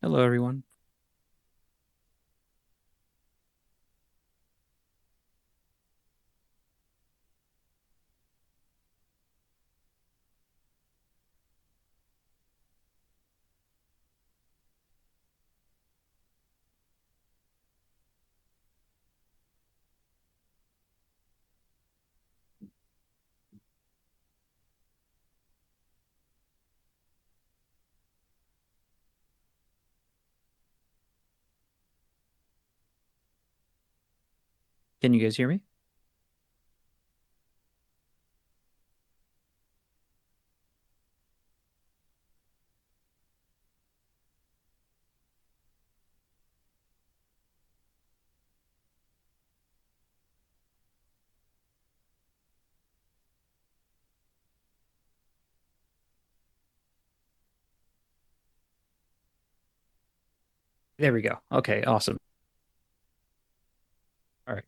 Hello, everyone. Can you guys hear me? There we go. Okay, awesome. All right.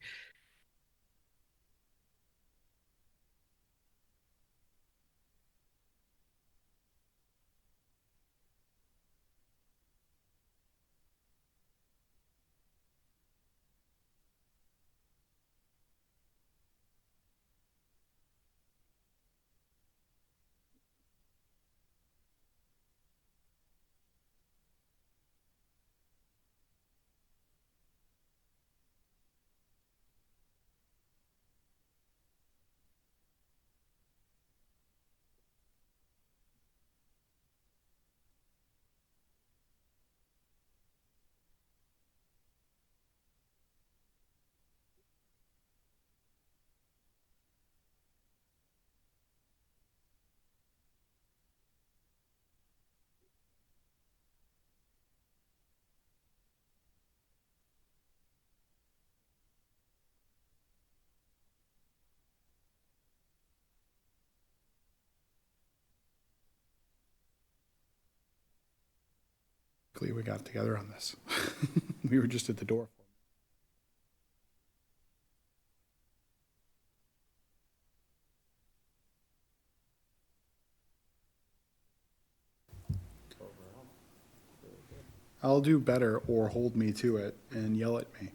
We got together on this. We were just at the door. I'll do better, or hold me to it and yell at me.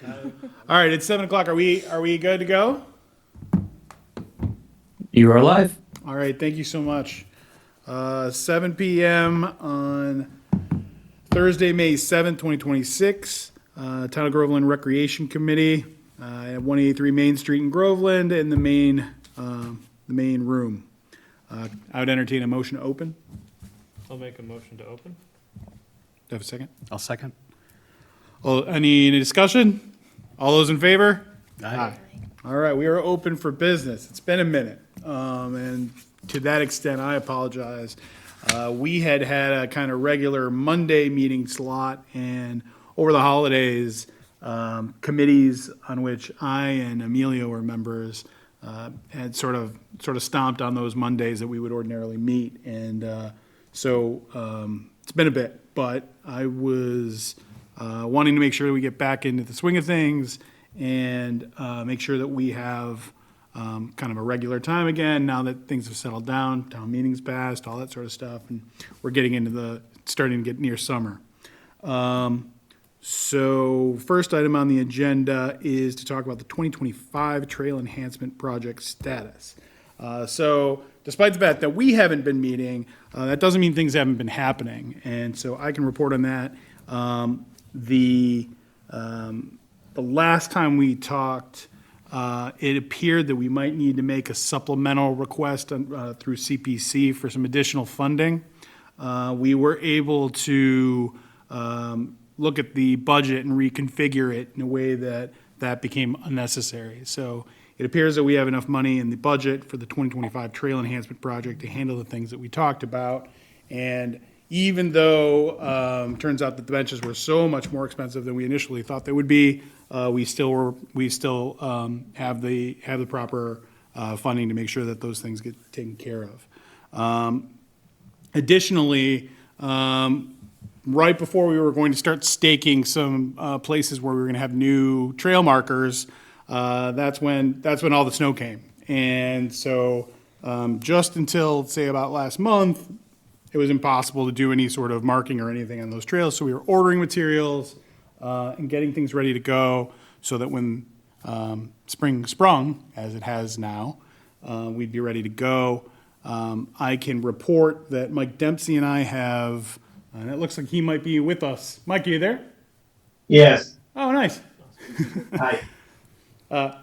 All right, it's 7 o'clock. Are we good to go? You are live. All right, thank you so much. 7 p.m. on Thursday, May 7th, 2026. Town of Groveland Recreation Committee at 183 Main Street in Groveland in the main room. I would entertain a motion to open. I'll make a motion to open. Do I have a second? I'll second. Any discussion? All those in favor? Aye. All right, we are open for business. It's been a minute. And to that extent, I apologize. We had a kind of regular Monday meeting slot, and over the holidays, committees on which I and Emilio were members had sort of stomped on those Mondays that we would ordinarily meet. And so it's been a bit, but I was wanting to make sure that we get back into the swing of things and make sure that we have kind of a regular time again now that things have settled down, town meetings passed, all that sort of stuff, and we're getting into starting to get near summer. So first item on the agenda is to talk about the 2025 Trail Enhancement Project status. So despite the fact that we haven't been meeting, that doesn't mean things haven't been happening, and so I can report on that. The last time we talked, it appeared that we might need to make a supplemental request through CPC for some additional funding. We were able to look at the budget and reconfigure it in a way that became unnecessary. So it appears that we have enough money in the budget for the 2025 Trail Enhancement Project to handle the things that we talked about. And even though turns out that the benches were so much more expensive than we initially thought they would be, we still have the proper funding to make sure that those things get taken care of. Additionally, right before we were going to start staking some places where we were going to have new trail markers, that's when all the snow came. And so just until, say, about last month, it was impossible to do any sort of marking or anything on those trails. So we were ordering materials and getting things ready to go so that when spring sprung, as it has now, we'd be ready to go. I can report that Mike Dempsey and I have, and it looks like he might be with us. Mike, are you there? Yes. Oh, nice. Hi.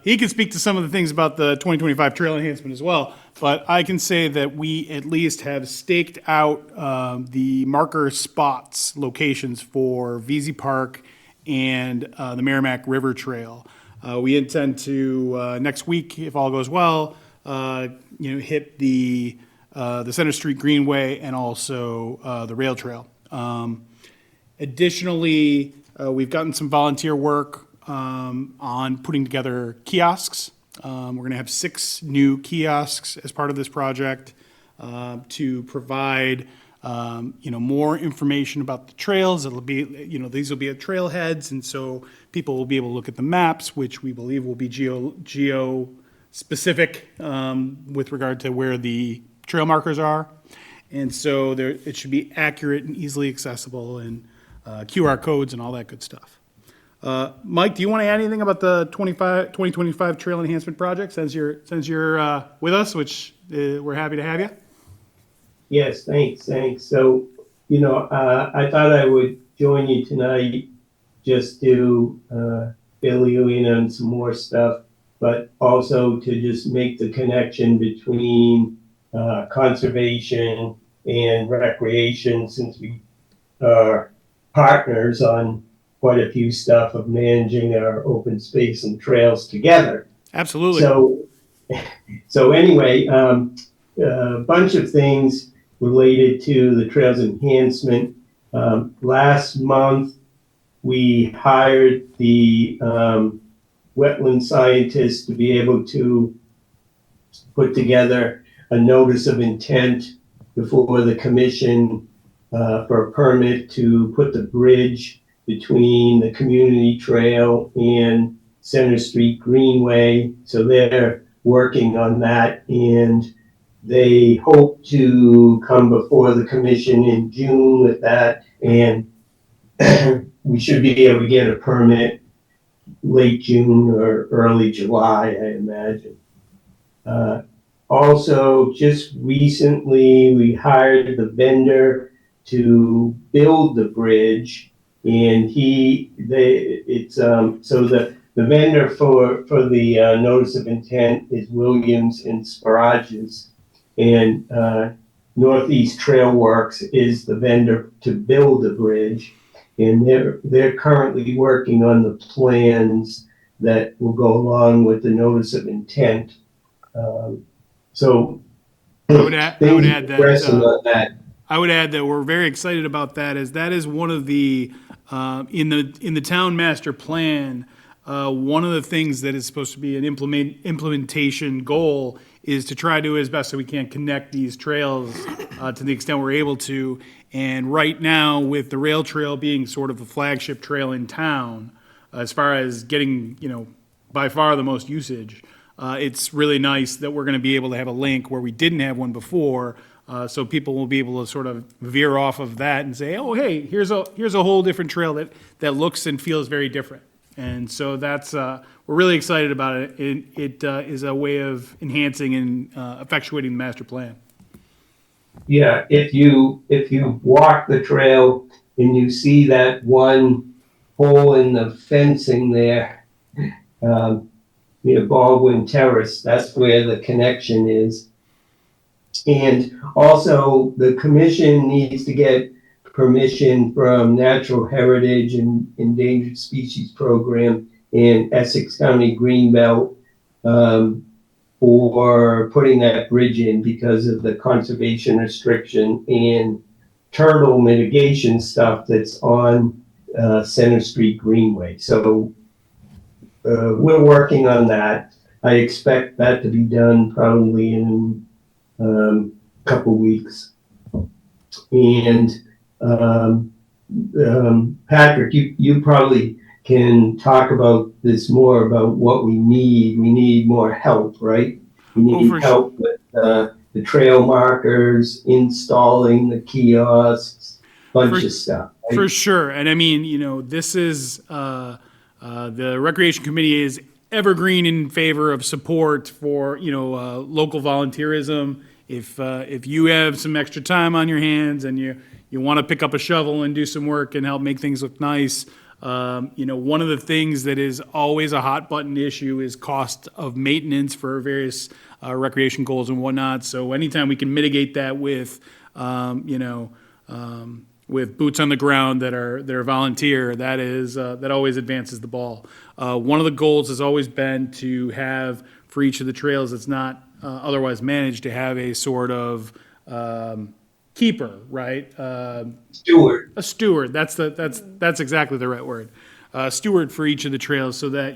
He can speak to some of the things about the 2025 trail enhancement as well, but I can say that we at least have staked out the marker spots, locations for VZ Park and the Merrimack River Trail. We intend to, next week, if all goes well, hit the Center Street Greenway and also the rail trail. Additionally, we've gotten some volunteer work on putting together kiosks. We're going to have 6 new kiosks as part of this project to provide, more information about the trails. It'll be, these will be at trailheads, and so people will be able to look at the maps, which we believe will be geo specific with regard to where the trail markers are. And so it should be accurate and easily accessible, and QR codes and all that good stuff. Mike, do you want to add anything about the 2025 trail enhancement project since you're with us, which we're happy to have you? Yes, thanks. So, I thought I would join you tonight just to fill you in on some more stuff, but also to just make the connection between conservation and recreation, since we are partners on quite a few stuff of managing our open space and trails together. Absolutely. So anyway, a bunch of things related to the trails enhancement. Last month, we hired the wetland scientist to be able to put together a notice of intent before the commission for a permit to put the bridge between the community trail and Center Street Greenway. So they're working on that, and they hope to come before the commission in June with that, and we should be able to get a permit late June or early July, I imagine. Also, just recently, we hired the vendor to build the bridge, and so the vendor for the notice of intent is Williams and Sparages, and Northeast Trail Works is the vendor to build the bridge, and they're currently working on the plans that will go along with the notice of intent. So I would add that. that. I would add that we're very excited about that, as that is one of the in the town master plan. One of the things that is supposed to be an implementation goal is to try to, as best as we can, connect these trails to the extent we're able to. And right now, with the rail trail being sort of the flagship trail in town, as far as getting, by far the most usage, it's really nice that we're going to be able to have a link where we didn't have one before. So people will be able to sort of veer off of that and say, oh, hey, here's a whole different trail that looks and feels very different. And so that's we're really excited about it. It is a way of enhancing and effectuating the master plan. Yeah, if you walk the trail and you see that one hole in the fencing there near Baldwin Terrace, that's where the connection is. And also, the commission needs to get permission from Natural Heritage and Endangered Species Program and Essex County Greenbelt for putting that bridge in because of the conservation restriction and turtle mitigation stuff that's on Center Street Greenway. So we're working on that. I expect that to be done probably in couple weeks. And Patrick, you probably can talk about this more about what we need. We need more help, right? We need help with the trail markers, installing the kiosks, bunch For- of stuff. right? For sure. And I mean, this is, the Recreation Committee is evergreen in favor of support for, local volunteerism. If you have some extra time on your hands and you want to pick up a shovel and do some work and help make things look nice, one of the things that is always a hot button issue is cost of maintenance for various recreation goals and whatnot. So anytime we can mitigate that with, with boots on the ground that are volunteer, that always advances the ball. One of the goals has always been to have, for each of the trails that's not otherwise managed, to have a sort of keeper, right? Stewart, A steward. That's exactly the right word. Steward for each of the trails, so that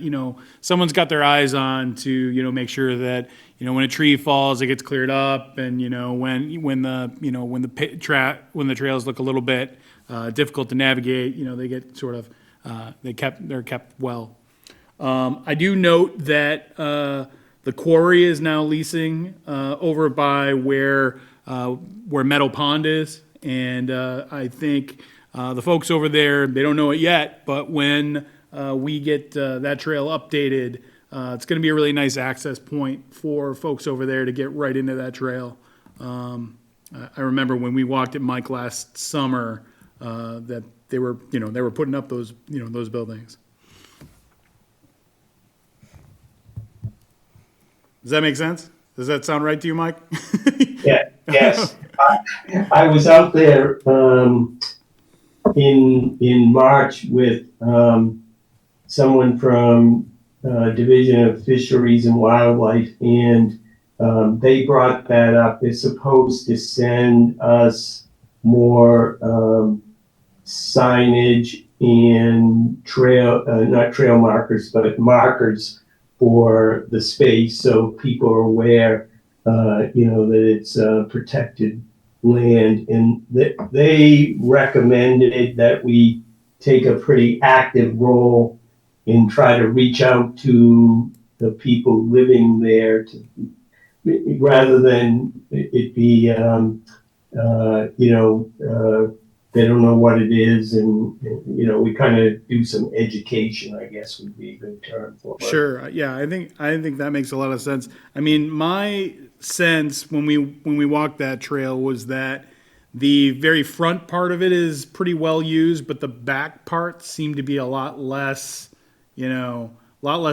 someone's got their eyes on to make sure that when a tree falls, it gets cleared up, and when the trails look a little bit difficult to navigate, they get sort of they're kept well. I do note that the quarry is now leasing over by where Meadow Pond is, and I think the folks over there, they don't know it yet, but when we get that trail updated, it's going to be a really nice access point for folks over there to get right into that trail. I remember when we walked at Mike last summer, that they were putting up those buildings. Does that make sense? Does that sound right to you, Mike? yeah, yes. I was out there in March with someone from Division of Fisheries and Wildlife, and they brought that up. They're supposed to send us more signage and not trail markers, but markers for the space, so people are aware, that it's protected land. And they recommended that we take a pretty active role and try to reach out to the people living there, rather than it be, they don't know what it is, and we kind of do some education, I guess would be a good term for it. Sure. Yeah, I think that makes a lot of sense. I mean, my sense when we walked that trail was that the very front part of it is pretty well used, but the back part seemed to be a lot less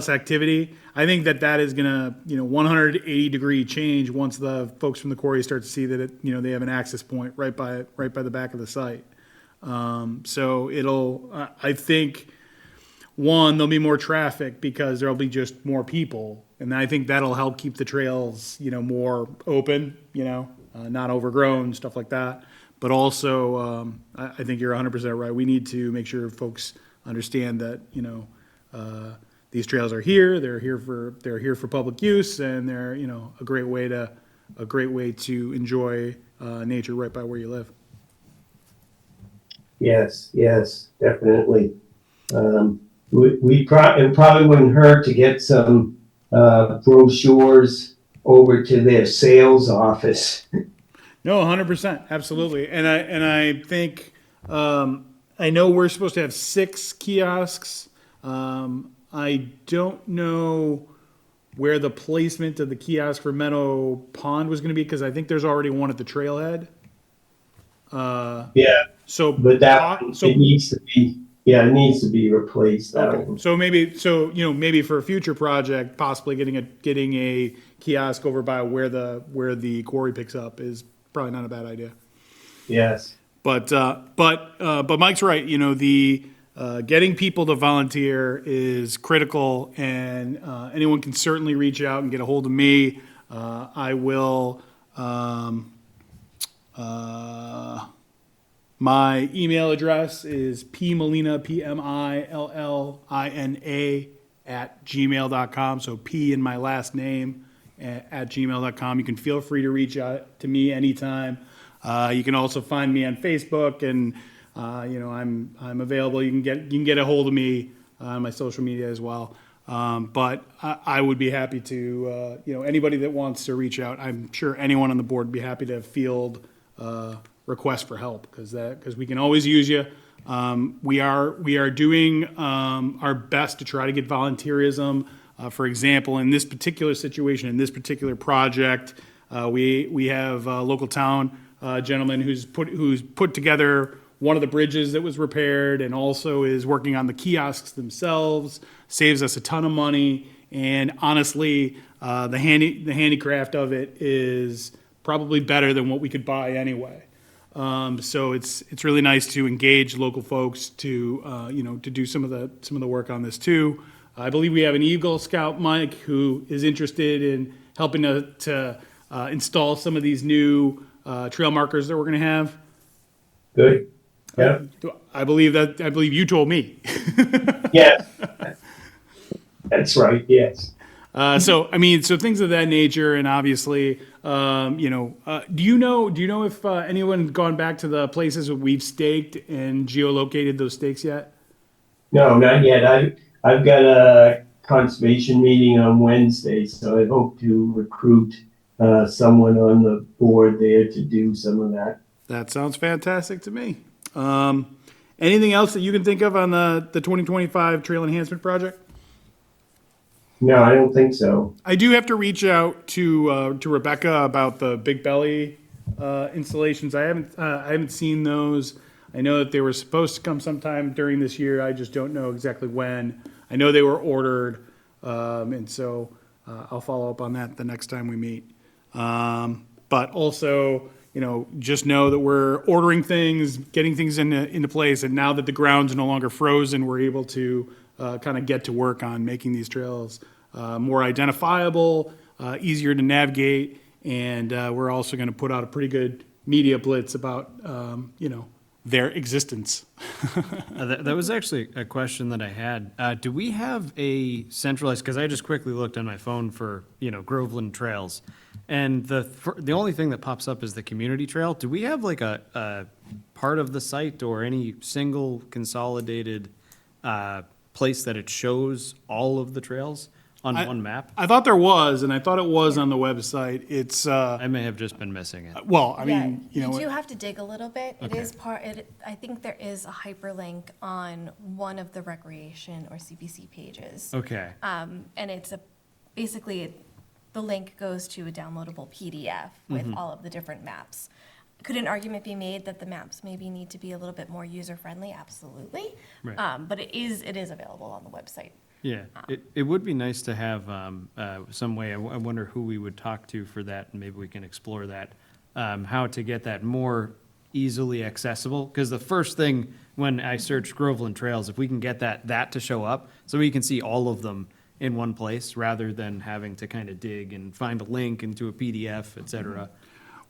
activity. I think that is gonna 180-degree change once the folks from the quarry start to see that they have an access point right by the back of the site. So I think, one, there'll be more traffic because there'll be just more people, and I think that'll help keep the trails more open, not overgrown, stuff like that. But also, I think you're 100% right. We need to make sure folks understand that these trails are here. They're here for public use, and they're a great way to enjoy nature right by where you live. Yes, definitely. It probably wouldn't hurt to get some brochures over to their sales office. No, 100%, absolutely. And I think I know we're supposed to have 6 kiosks. I don't know where the placement of the kiosk for Meadow Pond was going to be, because I think there's already one at the trailhead. Yeah, So, but it needs to be. Yeah, it needs to be replaced. okay. So maybe for a future project, possibly getting a kiosk over by where the quarry picks up is probably not a bad idea. Yes. But Mike's right. The getting people to volunteer is critical, and anyone can certainly reach out and get a hold of me. I will. My email address is pmillina, PMILLINA @gmail.com. So P in my last name at gmail.com. You can feel free to reach out to me anytime. You can also find me on Facebook, and I'm available. You can get a hold of me on my social media as well. But I would be happy to, anybody that wants to reach out, I'm sure anyone on the board would be happy to field requests for help, because we can always use you. We are doing our best to try to get volunteerism. For example, in this particular situation, in this particular project, we have a local town gentleman who's put together one of the bridges that was repaired, and also is working on the kiosks themselves. Saves us a ton of money, and honestly, the handicraft of it is probably better than what we could buy anyway. So it's really nice to engage local folks to to do some of the work on this too. I believe we have an Eagle Scout, Mike, who is interested in helping to install some of these new trail markers that we're going to have. Good. Yeah. I believe you told me. Yes. That's right. Yes. So things of that nature, and obviously, do you know if anyone's gone back to the places that we've staked and geolocated those stakes yet? No, not yet. I've got a conservation meeting on Wednesday, so I hope to recruit someone on the board there to do some of that. That sounds fantastic to me. Anything else that you can think of on the 2025 Trail Enhancement Project? No, I don't think so. I do have to reach out to Rebecca about the Big Belly installations. I haven't seen those. I know that they were supposed to come sometime during this year. I just don't know exactly when. I know they were ordered, and so I'll follow up on that the next time we meet. But also, just know that we're ordering things, getting things into place, and now that the ground's no longer frozen, we're able to kind of get to work on making these trails more identifiable, easier to navigate, and we're also going to put out a pretty good media blitz about, their existence. That was actually a question that I had. Do we have a centralized, because I just quickly looked on my phone for, Groveland trails, and the only thing that pops up is the community trail. Do we have like a part of the site or any single consolidated place that it shows all of the trails on one map? I thought there was, and I thought it was on the website. It's, I may have just been missing it. well, I mean, you do have to dig a little bit. It Okay. is I think there is a hyperlink on one of the recreation or CPC pages. Okay. And it's basically the link goes to a downloadable PDF with all of the different maps. Could an argument be made that the maps maybe need to be a little bit more user-friendly? Absolutely. Right. But it is available on the website. Yeah, it would be nice to have some way, I wonder who we would talk to for that, and maybe we can explore that, how to get that more easily accessible. Because the first thing when I search Groveland Trails, if we can get that to show up, so we can see all of them in one place, rather than having to kind of dig and find a link into a PDF, et cetera.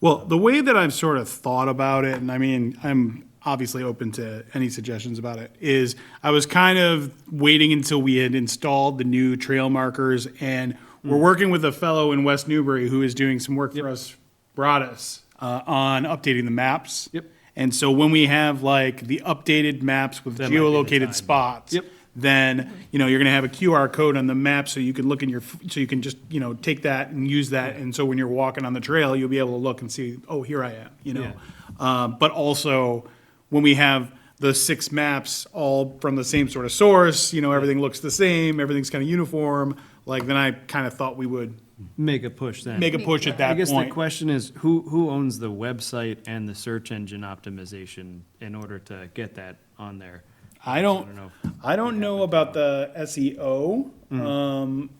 well, the way that I've sort of thought about it, and I mean, I'm obviously open to any suggestions about it, is I was kind of waiting until we had installed the new trail markers, and we're working with a fellow in West Newbury who is doing some work for us, Broadus, on updating the maps. Yep. And so when we have like the updated maps with That might be the geolocated time. spots, Yep. then, you're going to have a QR code on the map so you can look so you can just, take that and use that. And so when you're walking on the trail, you'll be able to look and see, oh, here I am, Yeah. But also, when we have the 6 maps all from the same sort of source, everything looks the same, everything's kind of uniform, then I kind of thought we would Make a push then. make a push at I that guess the point. question is, who owns the website and the search engine optimization in order to get that on there? I don't know I don't know about the SEO,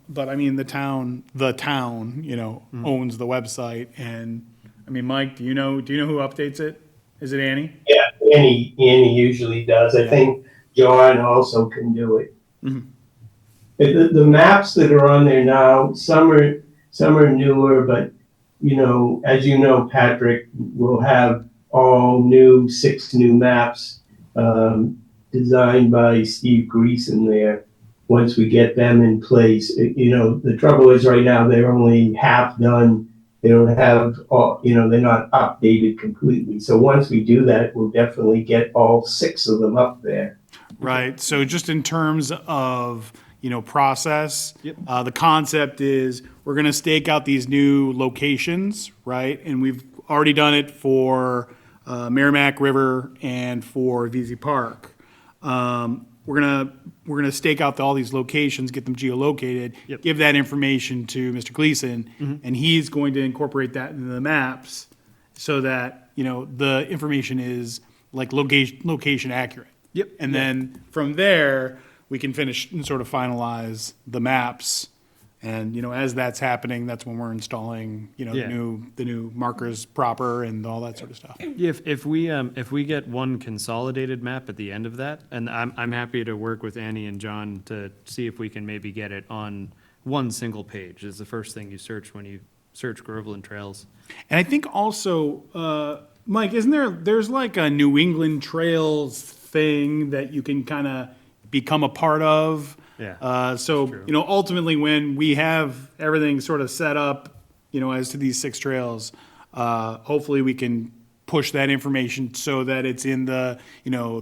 but I mean, the town, owns the website. And I mean, Mike, do you know who updates it? Is it Annie? Yeah, Annie usually does. I think John also can do it. The maps that are on there now, some are newer, but as you know, Patrick, we'll have all 6 new maps designed by Steve Greason there. Once we get them in place, the trouble is right now they're only half done. They don't have all, they're not updated completely. So once we do that, we'll definitely get all 6 of them up there. Right. So just in terms of, process. Yep. The concept is we're going to stake out these new locations, right? And we've already done it for Merrimack River and for VZ Park. We're gonna stake out all these locations, get them geolocated, Yep. give that information to Mr. Gleason, and he's going to incorporate that into the maps so that the information is like location accurate. Yep. And then from there, we can finish and sort of finalize the maps. And, as that's happening, that's when we're installing, Yeah. the new markers proper and all that sort of stuff. Yeah, if we get one consolidated map at the end of that, and I'm happy to work with Annie and John to see if we can maybe get it on one single page, is the first thing you search when you search Groveland Trails. And I think also, Mike, there's like a New England Trails thing that you can kind of become a part of. Yeah, So, true. ultimately, when we have everything sort of set up, as to these 6 trails, hopefully we can push that information so that it's in the,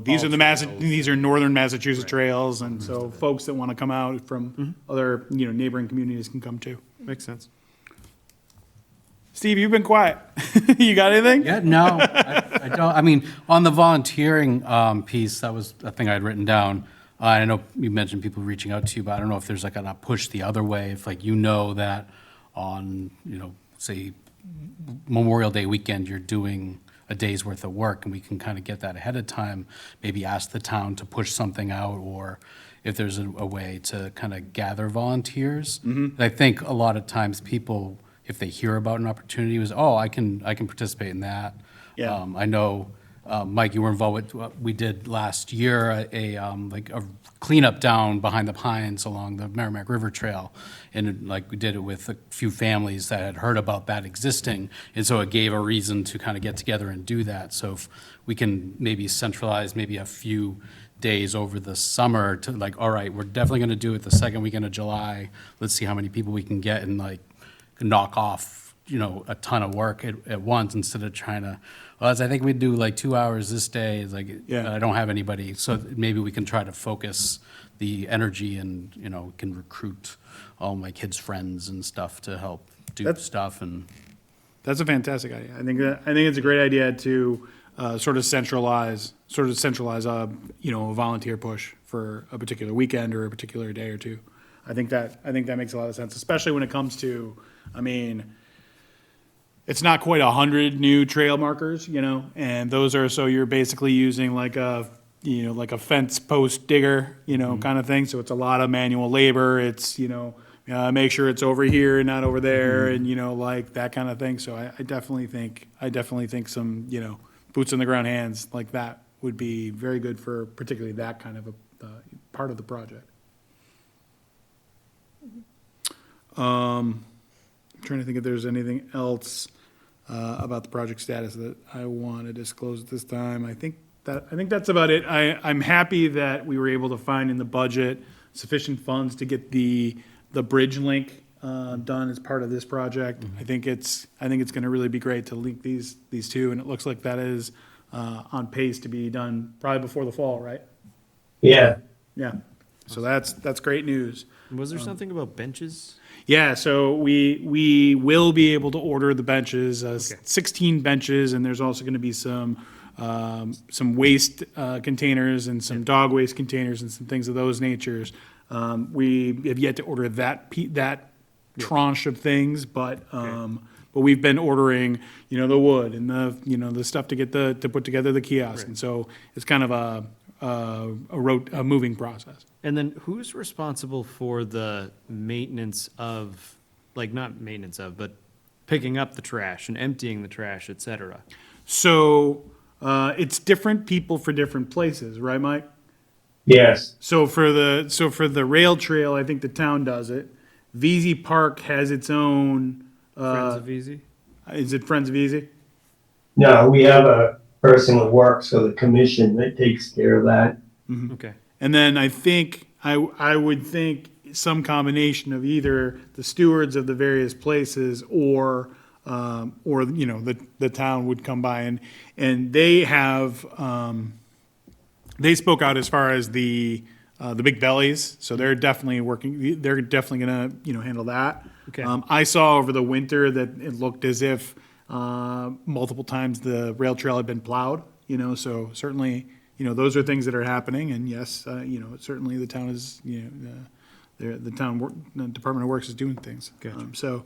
these are these are northern Massachusetts trails, and so folks that want to come out from other, neighboring communities can come too. Makes sense. Steve, you've been quiet. You got anything? Yeah, no, I don't. I mean, on the volunteering piece, that was a thing I'd written down. I know you mentioned people reaching out to you, but I don't know if there's like a push the other way. If like that on say Memorial Day weekend, you're doing a day's worth of work, and we can kind of get that ahead of time. Maybe ask the town to push something out, or if there's a way to kind of gather volunteers. I think a lot of times people, if they hear about an opportunity, was, oh, I can participate in that. Yeah. I know, Mike, you were involved with what we did last year, a cleanup down behind the pines along the Merrimack River Trail. And like we did it with a few families that had heard about that existing. And so it gave a reason to kind of get together and do that. So if we can maybe centralize maybe a few days over the summer to like, all right, we're definitely going to do it the second weekend of July. Let's see how many people we can get and like knock off, a ton of work at once instead of trying to, I think we'd do like 2 hours this day. It's like, Yeah. I don't have anybody. So maybe we can try to focus the energy and, can recruit all my kids' friends and stuff to help do That's- stuff. And That's a fantastic idea. I think it's a great idea to sort of centralize a volunteer push for a particular weekend or a particular day or two. I think that makes a lot of sense, especially when it comes to, it's not quite 100 new trail markers, and those are, so you're basically using like a fence post digger, kind of thing. So it's a lot of manual labor. It's, make sure it's over here and not over there, and like that kind of thing. So I definitely think some boots on the ground hands like that would be very good for particularly that kind of a part of the project. I'm trying to think if there's anything else about the project status that I want to disclose at this time. I think that's about it. I'm happy that we were able to find in the budget sufficient funds to get the bridge link done as part of this project. I think it's going to really be great to link these two, and it looks like that is on pace to be done probably before the fall, right? Yeah. Yeah. So that's great news. Was there something about benches? Yeah, so we will be able to order the benches, 16 benches, and there's also going to be some waste containers and some dog waste containers and some things of those natures. We have yet to order that tranche of things, but we've been ordering, the wood and the stuff to put together the kiosk, and so it's kind of a moving process. And then who's responsible for the maintenance of, like, not maintenance of, but picking up the trash and emptying the trash, et cetera? So it's different people for different places, right, Mike? Yes. So for the rail trail, I think the town does it. VZ Park has its own. Friends of Easy? Is it Friends of Easy? No, we have a person who works for the commission that takes care of that. Okay. And then I think I would think some combination of either the stewards of the various places or the town would come by and they have they spoke out as far as the the Big Bellies. So they're definitely working, they're definitely gonna, handle that. Okay. I saw over the winter that it looked as if multiple times the rail trail had been plowed, so certainly, those are things that are happening. And yes, certainly the town is, the Department of Works is doing things. Gotcha.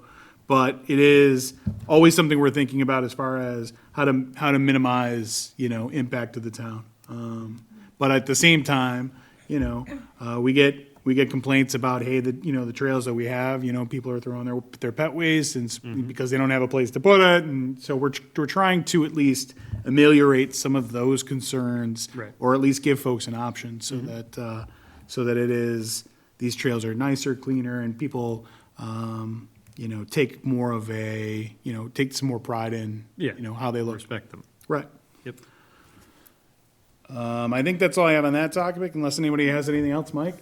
But it is always something we're thinking about as far as how to minimize, impact to the town. But at the same time, we get complaints about, hey, the trails that we have, people are throwing their pet waste and because they don't have a place to put it. And so we're trying to at least ameliorate some of those concerns. Right. Or at least give folks an option so that it is, these trails are nicer, cleaner, and people, take more of take some more pride in, Yeah. how they look. Respect them. Right. Yep. I think that's all I have on that topic, unless anybody has anything else, Mike?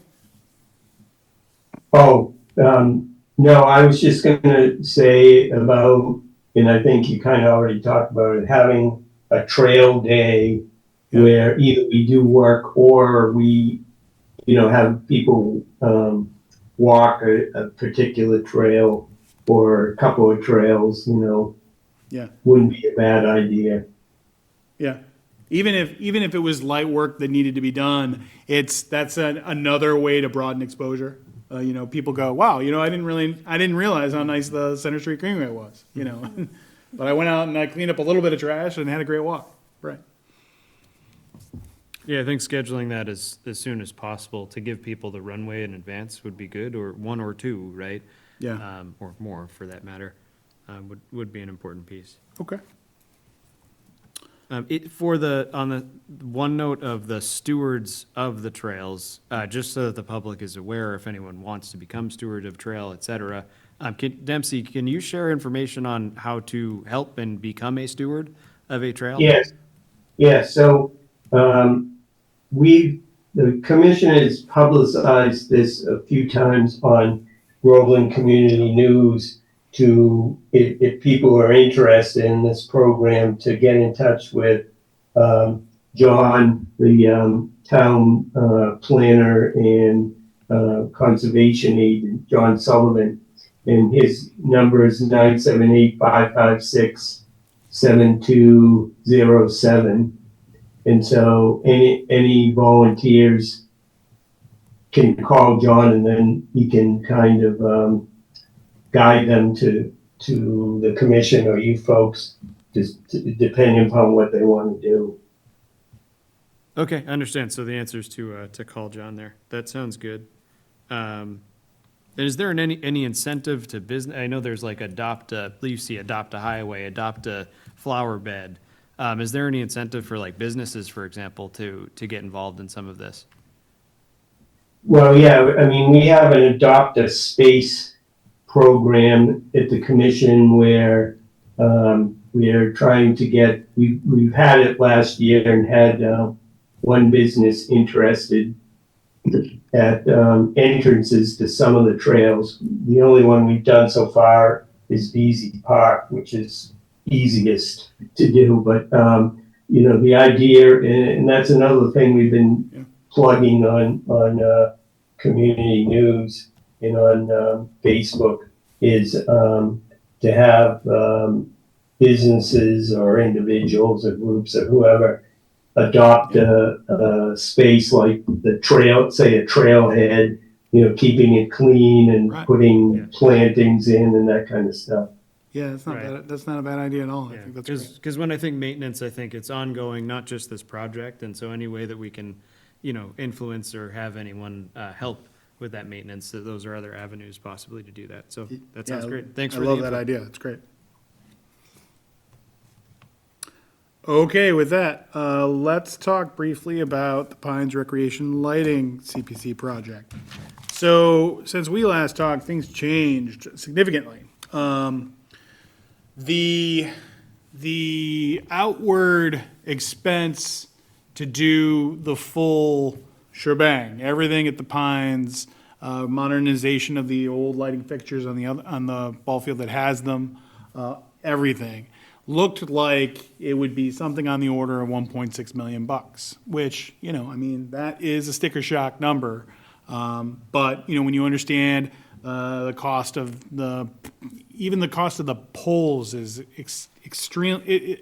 Oh, no, I was just gonna say about, and I think you kind of already talked about it, having a trail day where either we do work or we, have people, walk a particular trail or a couple of trails, Yeah. wouldn't be a bad idea. Yeah. Even if it was light work that needed to be done, that's another way to broaden exposure. People go, wow, I didn't realize how nice the Center Street Greenway was, but I went out and I cleaned up a little bit of trash and had a great walk. Right. Yeah, I think scheduling that as soon as possible to give people the runway in advance would be good, or one or two, right? Yeah. Or more for that matter, would be an important piece. Okay. On the one note of the stewards of the trails, just so that the public is aware, if anyone wants to become steward of trail, et cetera. Dempsey, can you share information on how to help and become a steward of a trail? Yes. Yeah, so, the commission has publicized this a few times on Groveland Community News if people are interested in this program, to get in touch with, John, the, town, planner and, conservation agent, John Sullivan. And his number is 978-556-7207. And so any volunteers can call John, and then he can kind of guide them to the commission or you folks, just depending upon what they want to do. Okay, I understand. So the answer is to call John there. That sounds good. And is there any incentive to business? I know there's like adopt a highway, adopt a flower bed. Is there any incentive for like businesses, for example, to get involved in some of this? Well, yeah, I mean, we have an adopt a space program at the commission where we are trying to get, we've had it last year and had one business interested at entrances to some of the trails. The only one we've done so far is VZ Park, which is easiest to do. But, the idea, and that's another thing we've been plugging on community news and on Facebook, is to have businesses or individuals or groups or whoever adopt a space like the trail, say a trailhead, keeping it clean and Right. putting plantings in and that kind of stuff. Yeah, that's not Right. bad. That's not a bad idea at all. I Yeah, think that's great. because when I think maintenance, I think it's ongoing, not just this project. And so any way that we can, influence or have anyone help with that maintenance, those are other avenues possibly to do that. So that sounds Yeah, great. Thanks I for the love that input. idea. It's great. Okay, with that, let's talk briefly about the Pines Recreation Lighting CPC project. So since we last talked, things changed significantly. The outward expense to do the full shebang, everything at the Pines, modernization of the old lighting fixtures on the ball field that has them, everything, looked like it would be something on the order of 1.6 million bucks, which, I mean, that is a sticker shock number. But, when you understand the cost of even the cost of the poles is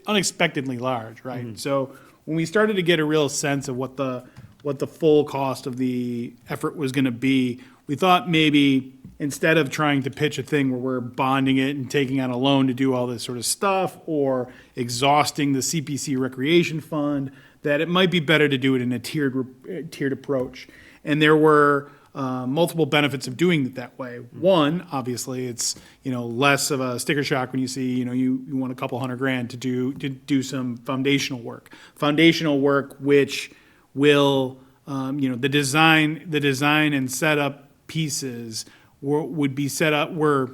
unexpectedly large, right? So when we started to get a real sense of what the full cost of the effort was going to be, we thought maybe instead of trying to pitch a thing where we're bonding it and taking out a loan to do all this sort of stuff or exhausting the CPC recreation fund, that it might be better to do it in a tiered approach. And there were multiple benefits of doing it that way. One, obviously, it's less of a sticker shock when you see you want a couple $100,000 to do some foundational work, which will the design and setup pieces were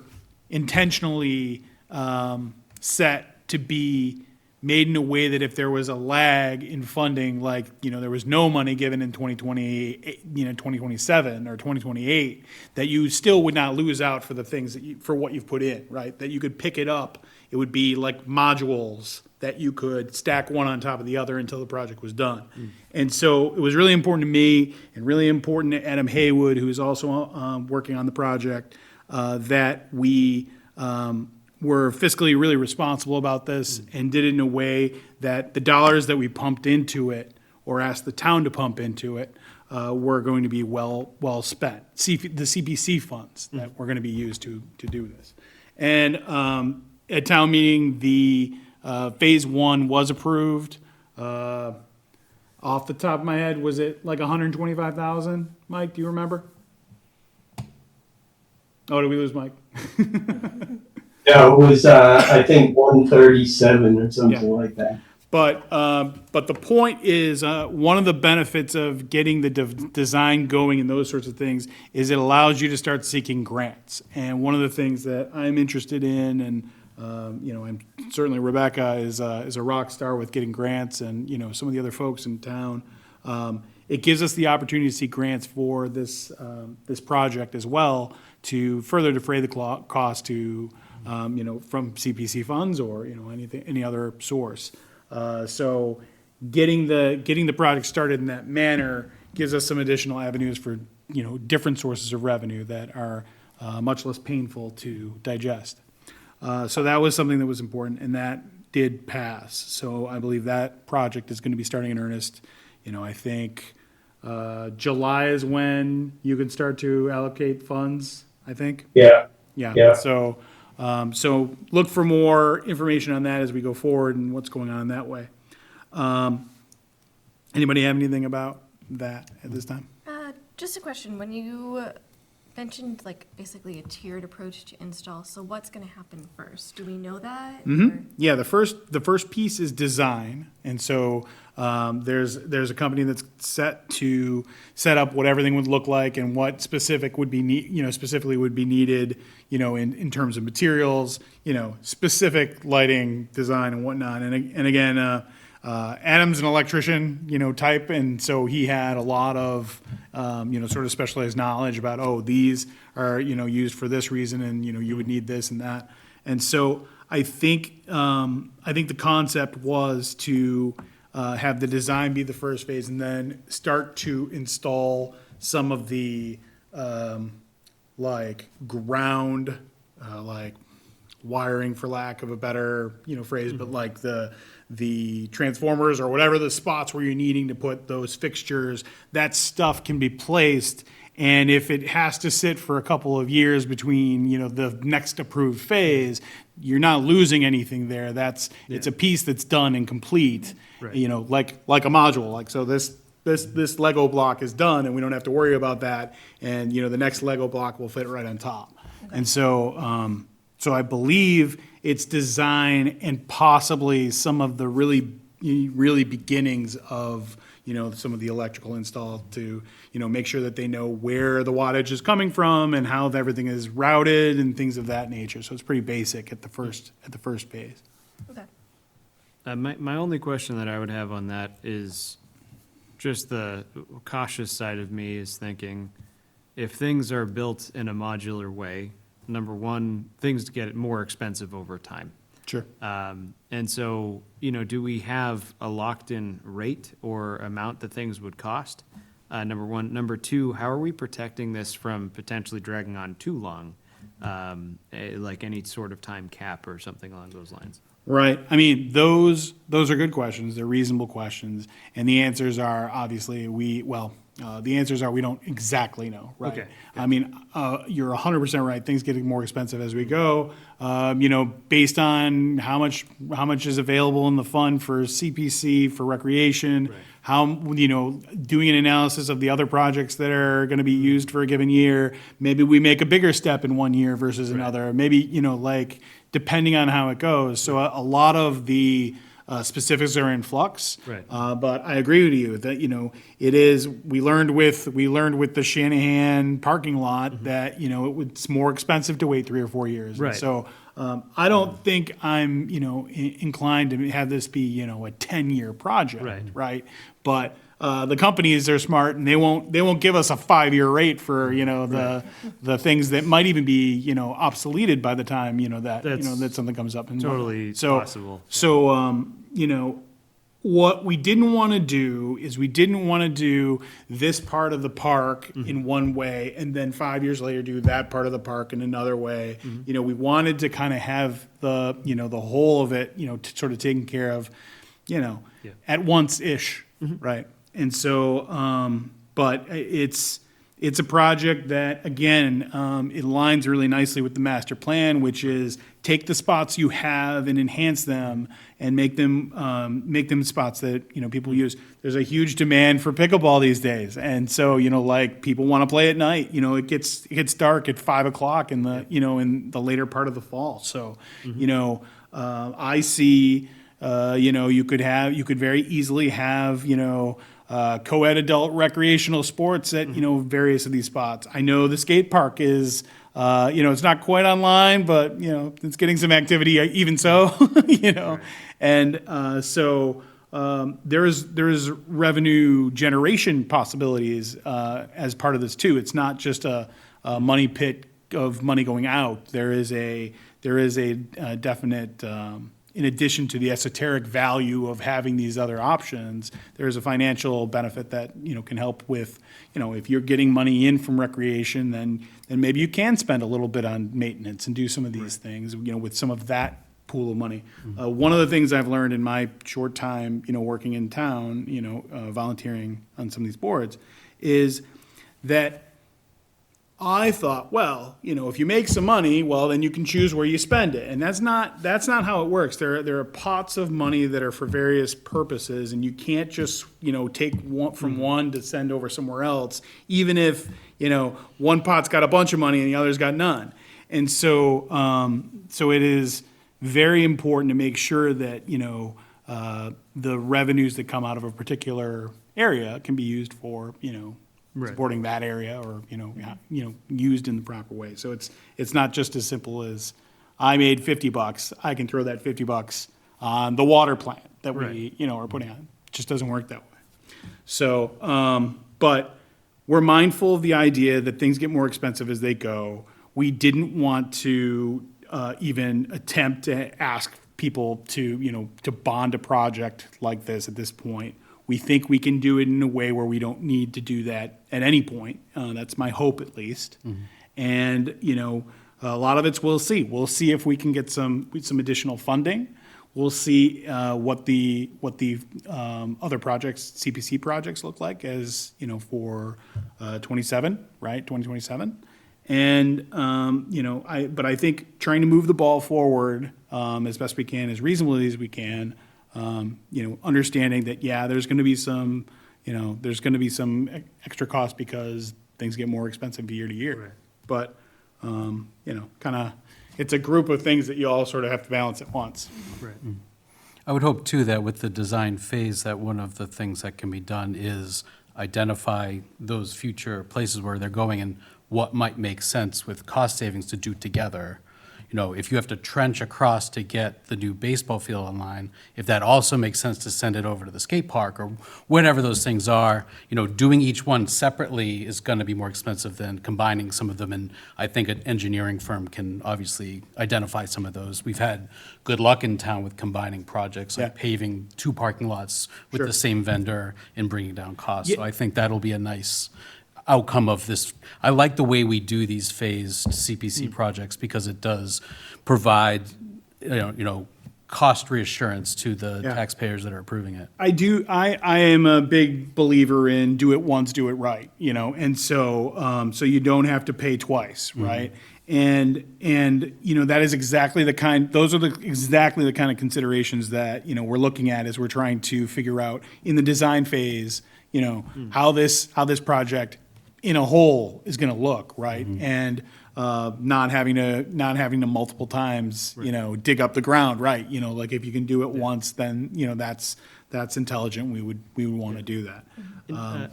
intentionally set to be made in a way that if there was a lag in funding, like, there was no money given in 2020, 2027 or 2028, that you still would not lose out for the things for what you've put in, right? That you could pick it up. It would be like modules that you could stack one on top of the other until the project was done. And so it was really important to me and really important to Adam Haywood, who is also working on the project, that we were fiscally really responsible about this and did it in a way that the dollars that we pumped into it or asked the town to pump into it were going to be well spent. The CPC funds that were going to be used to do this. And at town meeting, the phase 1 was approved. Off the top of my head, was it like 125,000? Mike, do you remember? Oh, did we lose Mike? No, it was, I think 137 or something like that. But the point is, one of the benefits of getting the design going and those sorts of things is it allows you to start seeking grants. And one of the things that I'm interested in, and and certainly Rebecca is a rock star with getting grants, and some of the other folks in town. It gives us the opportunity to seek grants for this project as well to further defray the cost to from CPC funds or any other source. So getting the project started in that manner gives us some additional avenues for different sources of revenue that are much less painful to digest. So that was something that was important, and that did pass. So I believe that project is going to be starting in earnest. I think July is when you can start to allocate funds, I think. Yeah. Yeah. So look for more information on that as we go forward and what's going on that way. Anybody have anything about that at this time? Just a question. When you mentioned basically a tiered approach to install, so what's going to happen first? Do we know that? Or- Yeah, the first piece is design, and so there's a company that's set to set up what everything would look like and what specifically would be needed, in terms of materials, specific lighting, design, and whatnot. And again, Adam's an electrician, type, and so he had a lot of, sort of specialized knowledge about, these are, used for this reason, and, you would need this and that. And so I think the concept was to have the design be the first phase and then start to install some of the, ground, wiring, for lack of a better, phrase, but like the transformers or whatever the spots where you're needing to put those fixtures, that stuff can be placed. And if it has to sit for a couple of years between, the next approved phase, you're not losing anything there. It's a piece that's done and complete, Right. like a module. So this Lego block is done and we don't have to worry about that. And, the next Lego block will fit right on top. Okay. And so, so I believe it's design and possibly some of the really beginnings of, some of the electrical install to, make sure that they know where the wattage is coming from and how everything is routed and things of that nature. So it's pretty basic at the first phase. Okay. My only question that I would have on that is just the cautious side of me is thinking, if things are built in a modular way, number one, things get more expensive over time. Sure. And so, you know, do we have a locked-in rate or amount that things would cost? Number one. Number two, how are we protecting this from potentially dragging on too long? Like any sort of time cap or something along those lines? Right. I mean, those are good questions. They're reasonable questions. And the answers are obviously the answers are we don't exactly know, right? Okay. I mean, you're 100% right. Things getting more expensive as we go. You know, based on how much is available in the fund for CPC, for recreation, how, you know, doing an analysis of the other projects that are going to be used for a given year. Maybe we make a bigger step in one year versus another. Maybe, you know, like, depending on how it goes. So a lot of the specifics are in flux. Right. But I agree with you that, you know, it is, we learned with the Shanahan parking lot that, you know, it's more expensive to wait 3 or 4 years. Right. So I don't think I'm, you know, inclined to have this be, you know, a 10-year project. Right. Right. But the companies are smart and they won't give us a 5-year rate for, you know, the things that might even be, you know, obsoleted by the time, you know, that, you know, that something comes up. And Totally so, possible. So, you know, what we didn't want to do is we didn't want to do this part of the park in one way and then 5 years later do that part of the park in another way. You know, we wanted to kind of have the, you know, the whole of it, you know, sort of taken care of, you know, at once-ish, right? And so, but it's a project that, again, it aligns really nicely with the master plan, which is take the spots you have and enhance them and make them spots that, you know, people use. There's a huge demand for pickleball these days. And so, you know, like people want to play at night, you know, it gets dark at 5 o'clock in the, you know, in the later part of the fall. So, you know, I see, you know, you could very easily have, you know, co-ed adult recreational sports at, you know, various of these spots. I know the skate park is, you know, it's not quite online, but, you know, it's getting some activity even so, you know. And so there's revenue generation possibilities as part of this too. It's not just a money pit of money going out. There is a definite in addition to the esoteric value of having these other options, there's a financial benefit that, you know, can help with, you know, if you're getting money in from recreation, then maybe you can spend a little bit on maintenance and do some of these things, you know, with some of that pool of money. One of the things I've learned in my short time, you know, working in town, you know, volunteering on some of these boards, is that I thought, well, you know, if you make some money, well, then you can choose where you spend it. And that's not how it works. There are pots of money that are for various purposes, and you can't just, you know, take one from one to send over somewhere else, even if, you know, one pot's got a bunch of money and the other's got none. And so, so it is very important to make sure that, you know, the revenues that come out of a particular area can be used for, you know, supporting that area or, you know, used in the proper way. So it's not just as simple as I made $50, I can throw that $50 on the water plant that we, you know, are putting on. It just doesn't work that way. So, but we're mindful of the idea that things get more expensive as they go. We didn't want to even attempt to ask people to, you know, to bond a project like this at this point. We think we can do it in a way where we don't need to do that at any point. That's my hope, at least. And, you know, a lot of it's we'll see. We'll see if we can get some additional funding. We'll see what the other projects, CPC projects, look like as, you know, for 27, right, 2027. And, you know, but I think trying to move the ball forward as best we can, as reasonably as we can. You know, understanding that, yeah, there's going to be some, you know, there's going to be some extra cost because things get more expensive year to year. Right. But, you know, kind of, it's a group of things that you all sort of have to balance at once. Right. I would hope too that with the design phase, that one of the things that can be done is identify those future places where they're going and what might make sense with cost savings to do together. You if you have to trench across to get the new baseball field online, if that also makes sense to send it over to the skate park or whatever those things are, doing each one separately is going to be more expensive than combining some of them. And I think an engineering firm can obviously identify some of those. We've had good luck in town with combining projects, like Yeah. paving 2 parking lots with Sure. the same vendor and bringing down costs. Yeah. So I think that'll be a nice outcome of this. I like the way we do these phased CPC projects because it does provide, cost reassurance to the Yeah. taxpayers that are approving it. I am a big believer in do it once, do it right, and so, so you don't have to pay twice, right? And, that is exactly those are exactly the kind of considerations that, we're looking at as we're trying to figure out in the design phase, how this project in a whole is going to look, right? And not having to multiple times, dig up the ground, right? Like if you can do it once, then that's intelligent. We would want to do that.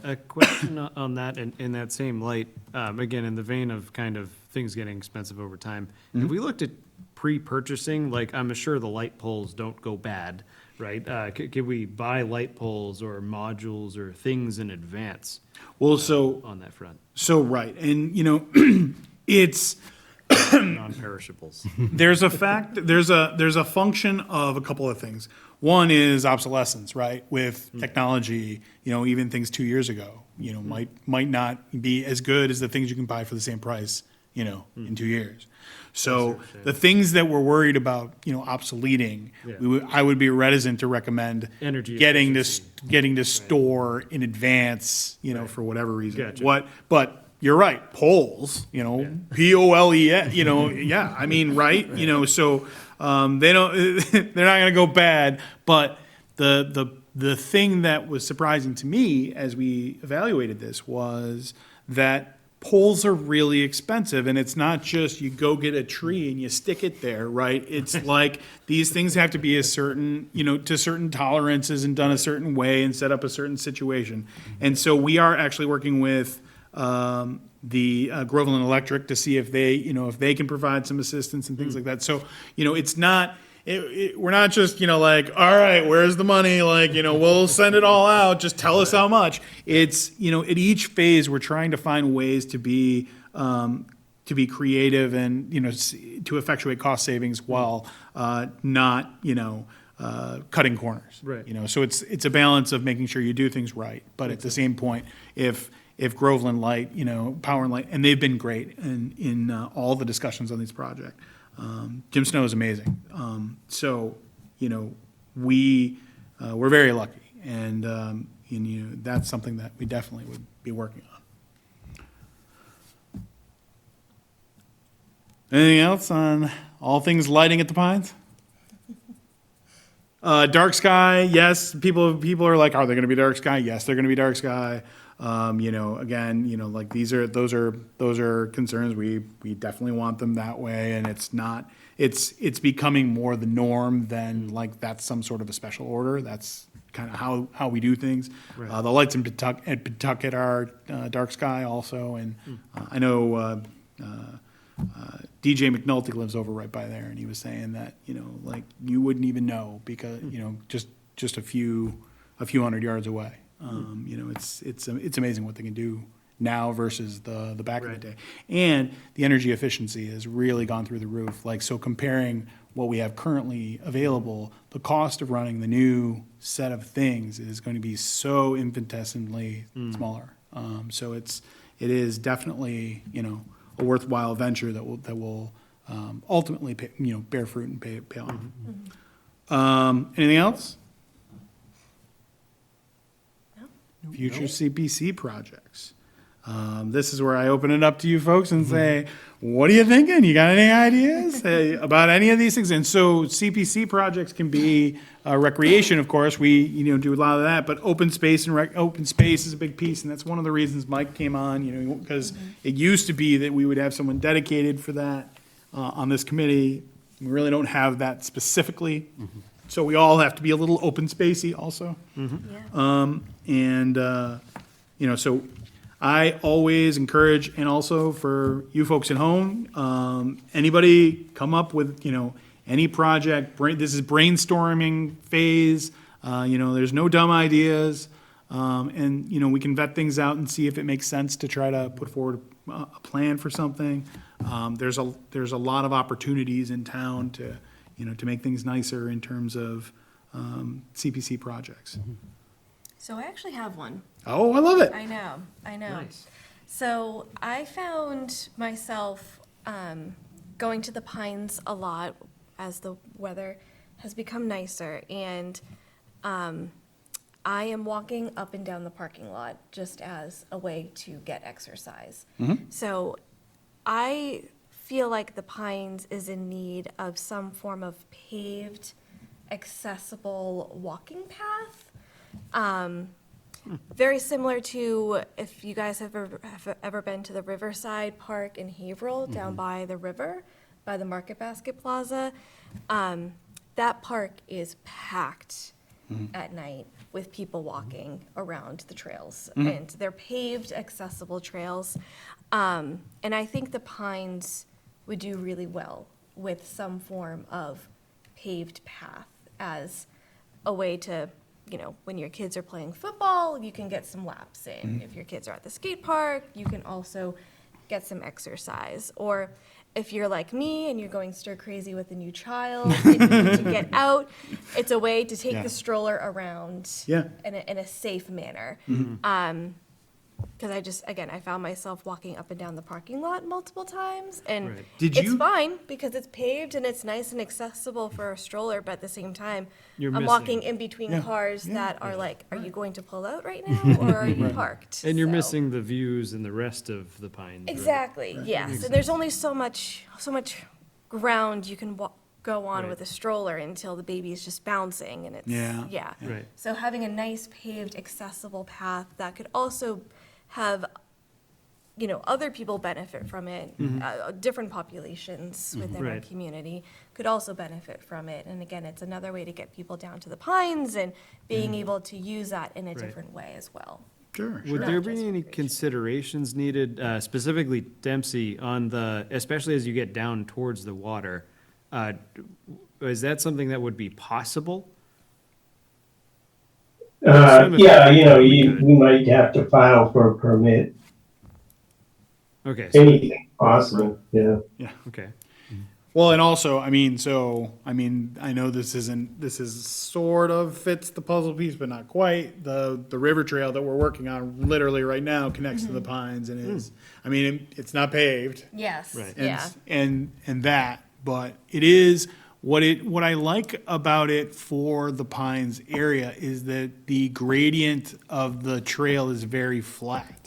A question on that, in that same light, again, in the vein of kind of things getting expensive over time, if we looked at pre-purchasing, like I'm sure the light poles don't go bad, right? Could we buy light poles or modules or things in advance Well, so on that front, right, and it's. non-perishables? There's a function of a couple of things. One is obsolescence, right? With technology, even things 2 years ago, might not be as good as the things you can buy for the same price, in 2 years. So the things that we're worried about, obsoleting, Yeah. I would be reticent to recommend Energy getting efficiency. getting to store in advance, for whatever reason. Gotcha. But you're right, poles, POLE, yeah, I mean, right, so they don't, they're not going to go bad, but the thing that was surprising to me as we evaluated this was that poles are really expensive, and it's not just you go get a tree and you stick it there, right? It's like these things have to be a certain, to certain tolerances and done a certain way and set up a certain situation. And so we are actually working with the Groveland Electric to see if they can provide some assistance and things like that. So, it's not, we're not just, like, all right, where's the money? Like, we'll send it all out. Just tell us how much. It's, at each phase, we're trying to find ways to be creative and, to effectuate cost savings while not, cutting corners. Right. So it's a balance of making sure you do things right. But at the same point, if Groveland Light, Power and Light, and they've been great in all the discussions on this project. Jim Snow is amazing. So, we're very lucky, and that's something that we definitely would be working on. Anything else on all things lighting at the Pines? Dark sky, yes. People are like, are they going to be dark sky? Yes, they're going to be dark sky. Again, like those are concerns. We definitely want them that way, and it's becoming more the norm than like that's some sort of a special order. That's kind of how we do things. The lights in Pawtucket are dark sky also, and I know DJ McNulty lives over right by there, and he was saying that like you wouldn't even know because just a few hundred yards away. It's amazing what they can do now versus the back of the day. And the energy efficiency has really gone through the roof. Like, so comparing what we have currently available, the cost of running the new set of things is going to be so infinitesimally smaller. So it is definitely, a worthwhile venture that will ultimately bear fruit and pay off. Anything else? Future CPC projects. This is where I open it up to you folks and say, what are you thinking? You got any ideas about any of these things? And so CPC projects can be recreation, of course. We do a lot of that, but open space open space is a big piece, and that's one of the reasons Mike came on. Because it used to be that we would have someone dedicated for that on this committee. We really don't have that specifically, so we all have to be a little open spacey also. Yeah. So I always encourage, and also for you folks at home, anybody come up with, any project, this is brainstorming phase, there's no dumb ideas. And, we can vet things out and see if it makes sense to try to put forward a plan for something. There's a lot of opportunities in town to, to make things nicer in terms of CPC projects. So I actually have one. Oh, I love it. I know. Nice. So I found myself going to the Pines a lot as the weather has become nicer, and I am walking up and down the parking lot just as a way to get exercise. So I feel like the Pines is in need of some form of paved, accessible walking path. Very similar to if you guys have ever been to the Riverside Park in Haverhill, down by the river, by the Market Basket Plaza. That park is packed at night with people walking around the trails. And they're paved, accessible trails. And I think the Pines would do really well with some form of paved path as a way to, when your kids are playing football, you can get some laps in. If your kids are at the skate park, you can also get some exercise. Or if you're like me and you're going stir crazy with a new child and you need to get out, it's a way to take Yeah. the stroller around Yeah. in a safe manner. Because I found myself walking up and down the parking lot multiple times, and Right. Did it's you- fine because it's paved and it's nice and accessible for a stroller, but at the same time, You're I'm missing- walking in between Yeah, cars yeah. that are like, are you going to pull out right now, or are you parked? And you're So- missing the views and the rest of the Pines. right? Exactly, yes, and there's only so much ground you can go on Right. with a stroller until the baby is just bouncing, and it's, Yeah. Right. So having a nice paved, accessible path that could also have, other people benefit from it, different populations within our Right. community could also benefit from it. And again, it's another way to get people down to the Pines and being able to use that in a different way as well. Sure, Would sure. there Not just be any recreation. considerations needed, specifically Dempsey, on especially as you get down towards the water? Is that something that would be possible? assume if Yeah, we could. we might have to file for a permit, Okay, so, anything possible, yeah. okay. Well, and also, I know this is sort of fits the puzzle piece, but not quite. The river trail that we're working on literally right now connects to the Pines and is, it's not paved. Yes, Right. and, yeah. and that, but it is, what I like about it for the Pines area is that the gradient of the trail is very flat.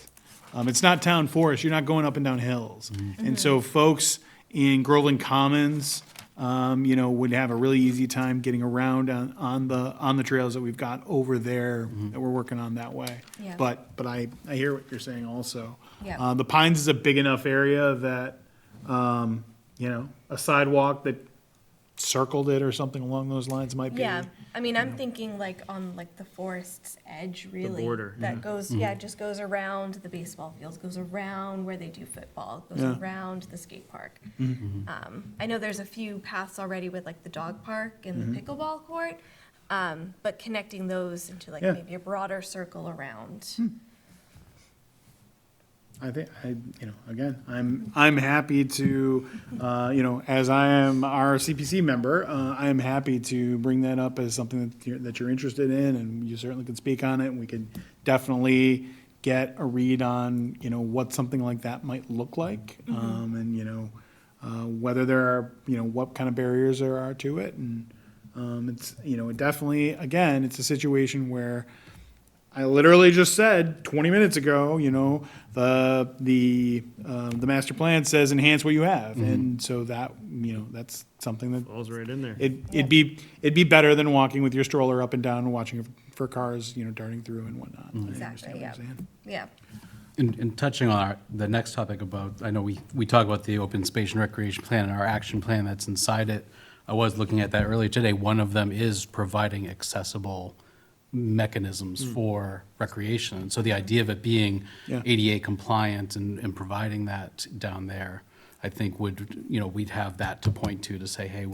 It's not town forest, you're not going up and down hills. And so folks in Groveland Commons, would have a really easy time getting around on the trails that we've got over there that we're working on that way. Yeah. But I hear what you're saying also. Yeah. The Pines is a big enough area that, a sidewalk that circled it or something along those lines might be. Yeah, I'm thinking like on like the forest's edge, really. border, That goes, just goes around the baseball fields, goes around where they do football, goes Yeah. around the skate park. I know there's a few paths already with like the dog park and the pickleball court, but connecting those into like Yeah. maybe a broader circle around. I think, again, I'm happy to, as I am our CPC member, I am happy to bring that up as something that you're interested in, and you certainly can speak on it, and we could definitely get a read on, what something like that might look like, and, whether there are, what kind of barriers there are to it, and it's, it definitely, again, it's a situation where I literally just said 20 minutes ago, the master plan says enhance what you have, and so that that's something that Falls right in there. it'd be better than walking with your stroller up and down and watching for cars darting through and whatnot. I Exactly, understand what yeah. you're saying. Yeah, In touching on the next topic about, I know we talk about the open space and recreation plan and our action plan that's inside it. I was looking at that earlier today. One of them is providing accessible mechanisms for recreation. And so the idea of it being Yeah. ADA compliant and providing that down there, I think would, we'd have that to point to say, hey,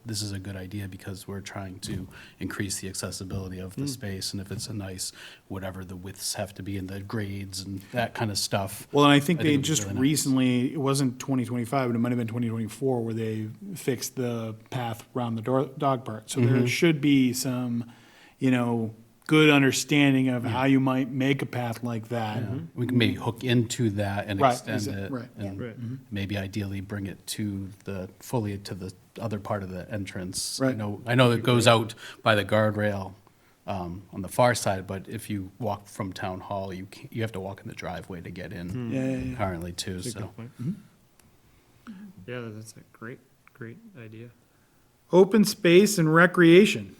this is a good idea because we're trying to increase the accessibility of the space. And if it's a nice, whatever the widths have to be and the grades and that kind of stuff. Well, and I think I they think it'd be just really nice. recently, it wasn't 2025, but it might have been 2024, where they fixed the path around the dog park. So Mm-hmm. there should be some, good understanding of how you might make a path like that. We can maybe hook into that and Right, extend exa- it. right, yeah. And maybe ideally bring it fully to the other part of the entrance. Right. I know it goes out by the guardrail on the far side, but if you walk from Town Hall, you have to walk in the driveway to get in Yeah. currently too, That's a so. good point. Yeah, that's a great idea. Open space and recreation.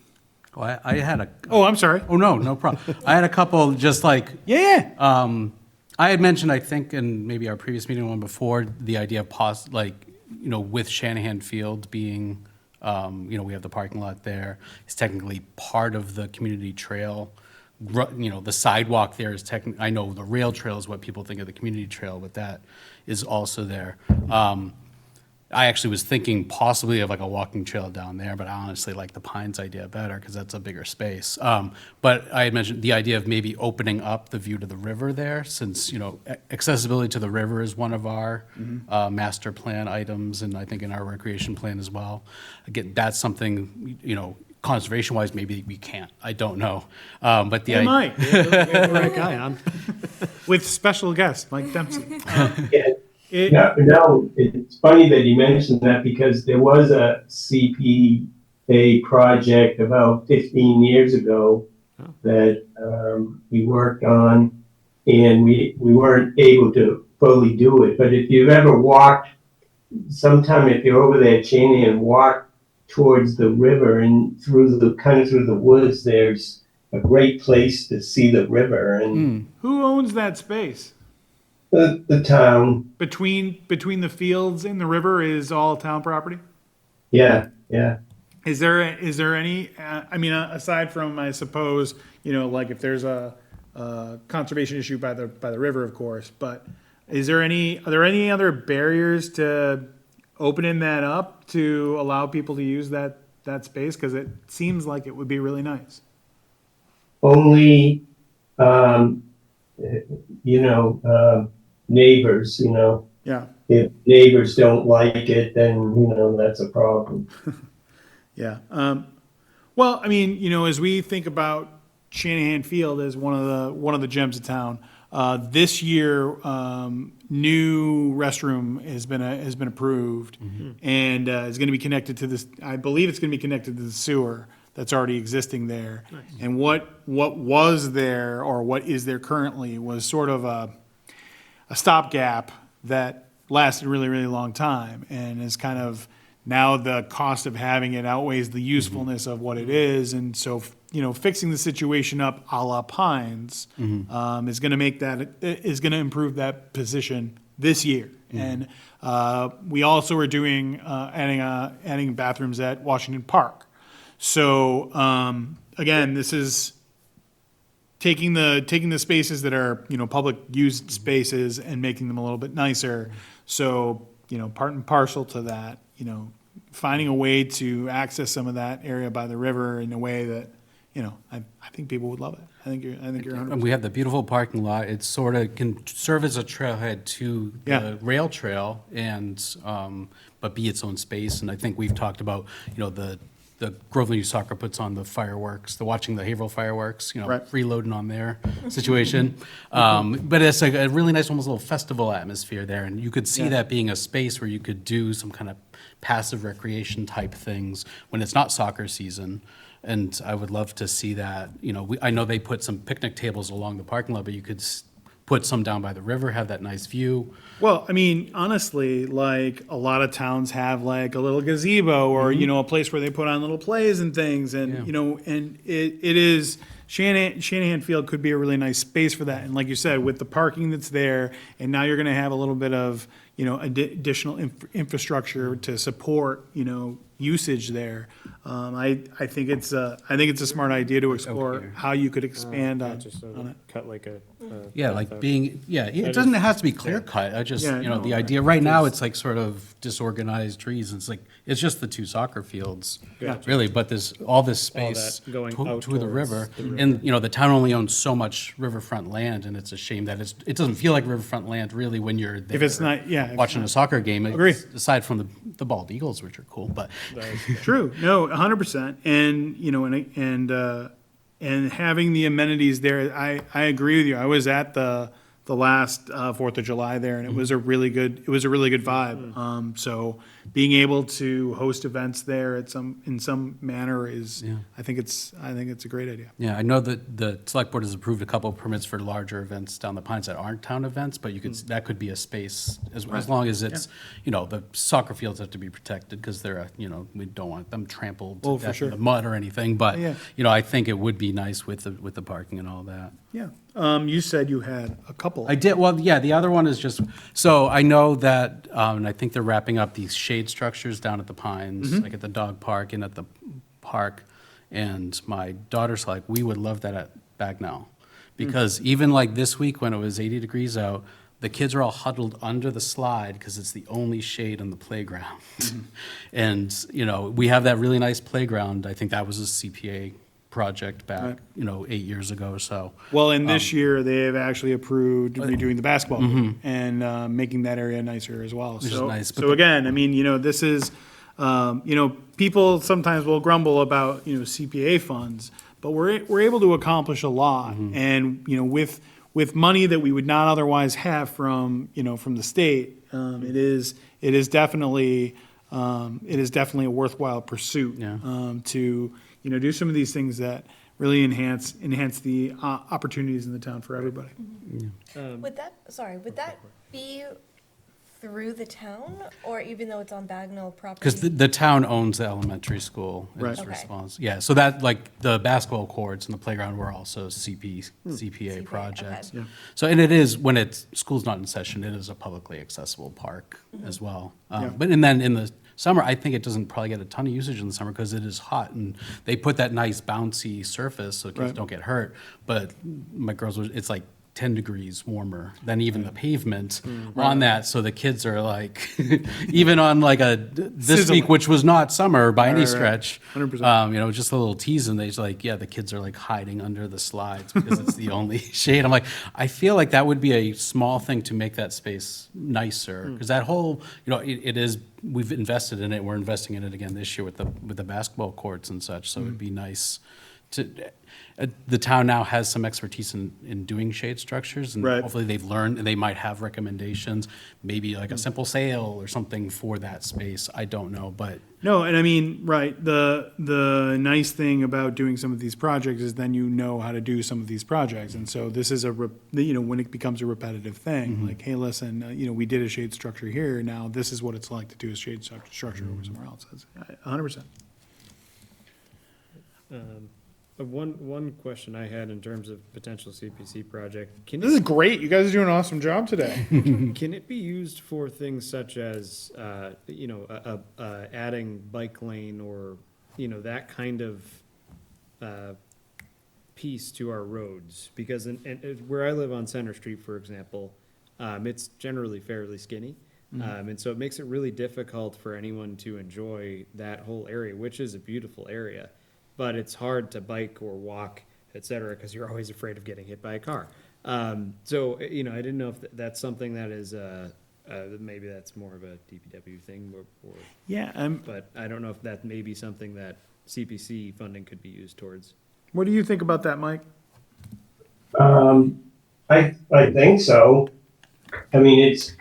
Well, I had a, Oh, I'm sorry. oh, no problem. I had a couple, just like, Yeah. I had mentioned, I think, in maybe our previous meeting one before, the idea of with Shanahan Field being, we have the parking lot there. It's technically part of the community trail. The sidewalk there is I know the rail trail is what people think of the community trail, but that is also there. I actually was thinking possibly of like a walking trail down there, but I honestly like the Pines idea better because that's a bigger space. But I had mentioned the idea of maybe opening up the view to the river there, since, accessibility to the river is one of our master plan items, and I think in our recreation plan as well. Again, that's something, conservation-wise, maybe we can't. I don't know. But the Hey, idea. Mike, We have the right guy on. with special guest, Mike Dempsey. Yeah. It- No, it's funny that you mentioned that because there was a CPA project about 15 years ago that we worked on, and we weren't able to fully do it. But if you've ever walked, sometime if you're over there, Cheney, and walk towards the river and through the woods, there's a great place to see the river and Who owns that space? the town. Between the fields and the river is all town property? Yeah. Is there any, aside from, I suppose, like if there's a conservation issue by the river, of course, but are there any other barriers to opening that up to allow people to use that space? Because it seems like it would be really nice. Only, neighbors, Yeah, if neighbors don't like it, then, that's a problem. yeah. Well, as we think about Shanahan Field as one of the gems of town, this year, new restroom has been approved and is going to be connected to this. I believe it's going to be connected to the sewer that's already existing there. And what was there, or what is there currently, was sort of a stopgap that lasted a really, really long time, and is kind of, now the cost of having it outweighs the usefulness of what it is. And so, fixing the situation up a la Pines is going to improve that position this year. And we also are doing, adding bathrooms at Washington Park. So, again, this is taking the spaces that are, public used spaces and making them a little bit nicer. So, part and parcel to that, finding a way to access some of that area by the river in a way that, I think people would love it. I think you're 100%. And we have the beautiful parking lot. It sort of can serve as a trailhead to Yeah. the rail trail and, but be its own space. And I think we've talked about, the Groveland Youth Soccer puts on the fireworks, watching the Haverhill fireworks, Right. freeloading on their situation. But it's like a really nice, almost little festival atmosphere there. And you could see that being a space where you could do some kind of passive recreation type things when it's not soccer season. And I would love to see that, I know they put some picnic tables along the parking lot, but you could put some down by the river, have that nice view. Well, honestly, like a lot of towns have like a little gazebo or, a place where they put on little plays and things. And, and it is, Shanahan Field could be a really nice space for that. And like you said, with the parking that's there, and now you're going to have a little bit of, additional infrastructure to support, usage there. I think it's a smart idea to explore how you could expand on it. Cut like a. Yeah, like being, yeah, it doesn't have to be clear cut. I just, Yeah, you know, no, the idea, right now, it's like sort of disorganized trees. It's like, it's just the two soccer fields, Gotcha. really, but there's all this space that going to out the towards river. the river. And, you know, the town only owns so much riverfront land, and it's a shame that it doesn't feel like riverfront land really when you're there. If it's not, yeah. if Watching a not- soccer game. Agree. Aside from the bald eagles, which are cool, but True, no, 100%, and, and having the amenities there, I agree with you. I was at the last 4th of July there, and it was a really good vibe. So being able to host events there in some manner is, I think it's a great idea. yeah, I know that the select board has approved a couple of permits for larger events down the pines that aren't town events, but you could, that could be a space, as long as it's, the soccer fields have to be protected, because they're, we don't want them trampled Oh, to for death sure. in the mud or anything, but, Yeah. I think it would be nice with the parking and all that. Yeah. You said you had a couple. I did, well, yeah, the other one is just, so I know that, and I think they're wrapping up these shade structures down at the Pines, like at the dog park and at the park. And my daughter's like, we would love that at Bagnell. Because even like this week when it was 80 degrees out, the kids are all huddled under the slide because it's the only shade on the playground. And, we have that really nice playground. I think that was a CPA project back, 8 years ago or so. Well, and this year, they have actually approved redoing the basketball hoop and making that area nicer as well. is So, nice, but so again, I mean, this is, people sometimes will grumble about, CPA funds, but we're able to accomplish a lot. And, with money that we would not otherwise have from the state, it is definitely a worthwhile pursuit. Yeah. To, do some of these things that really enhance the opportunities in the town for everybody. Would that be through the town, or even though it's on Bagnell property? Because the town owns the elementary school. and Right. it's Okay. responsible. Yeah, so that, like, the basketball courts and the playground were also CPA CPA, projects. okay. So, and it is, when school's not in session, it is a publicly accessible park as well. Yeah. And then in the summer, I think it doesn't probably get a ton of usage in the summer because it is hot, and they put that nice bouncy surface so kids Right. don't get hurt. But my girls, it's like 10 degrees warmer than even the pavement on that. So the kids are like, even on like this Sizzling. week, which was not summer by any right. stretch, 100%. just a little tease, and they're like, yeah, the kids are like hiding under the slides because it's the only shade. I'm like, I feel like that would be a small thing to make that space nicer, because that whole, it is, we've invested in it. We're investing in it again this year with the basketball courts and such. So it'd be nice to, the town now has some expertise in doing shade structures, and Right. hopefully they've learned, and they might have recommendations, maybe like a simple sale or something for that space. I don't know, but No, and I mean, right, the nice thing about doing some of these projects is then you know how to do some of these projects. And so this is when it becomes a repetitive thing, like, hey, listen, we did a shade structure here, now this is what it's like to do a shade structure over somewhere else. That's 100%. One question I had in terms of potential CPC project, This is great. You guys are doing an awesome job today. can it be used for things such as, adding bike lane or, that kind of piece to our roads? Because where I live on Center Street, for example, it's generally fairly skinny. And so it makes it really difficult for anyone to enjoy that whole area, which is a beautiful area. But it's hard to bike or walk, et cetera, because you're always afraid of getting hit by a car. So, I didn't know if that's something that is, maybe that's more of a DPW thing, or, Yeah, but I don't know if that may be something that CPC funding could be used towards. what do you think about that, Mike? I think so. I mean, it's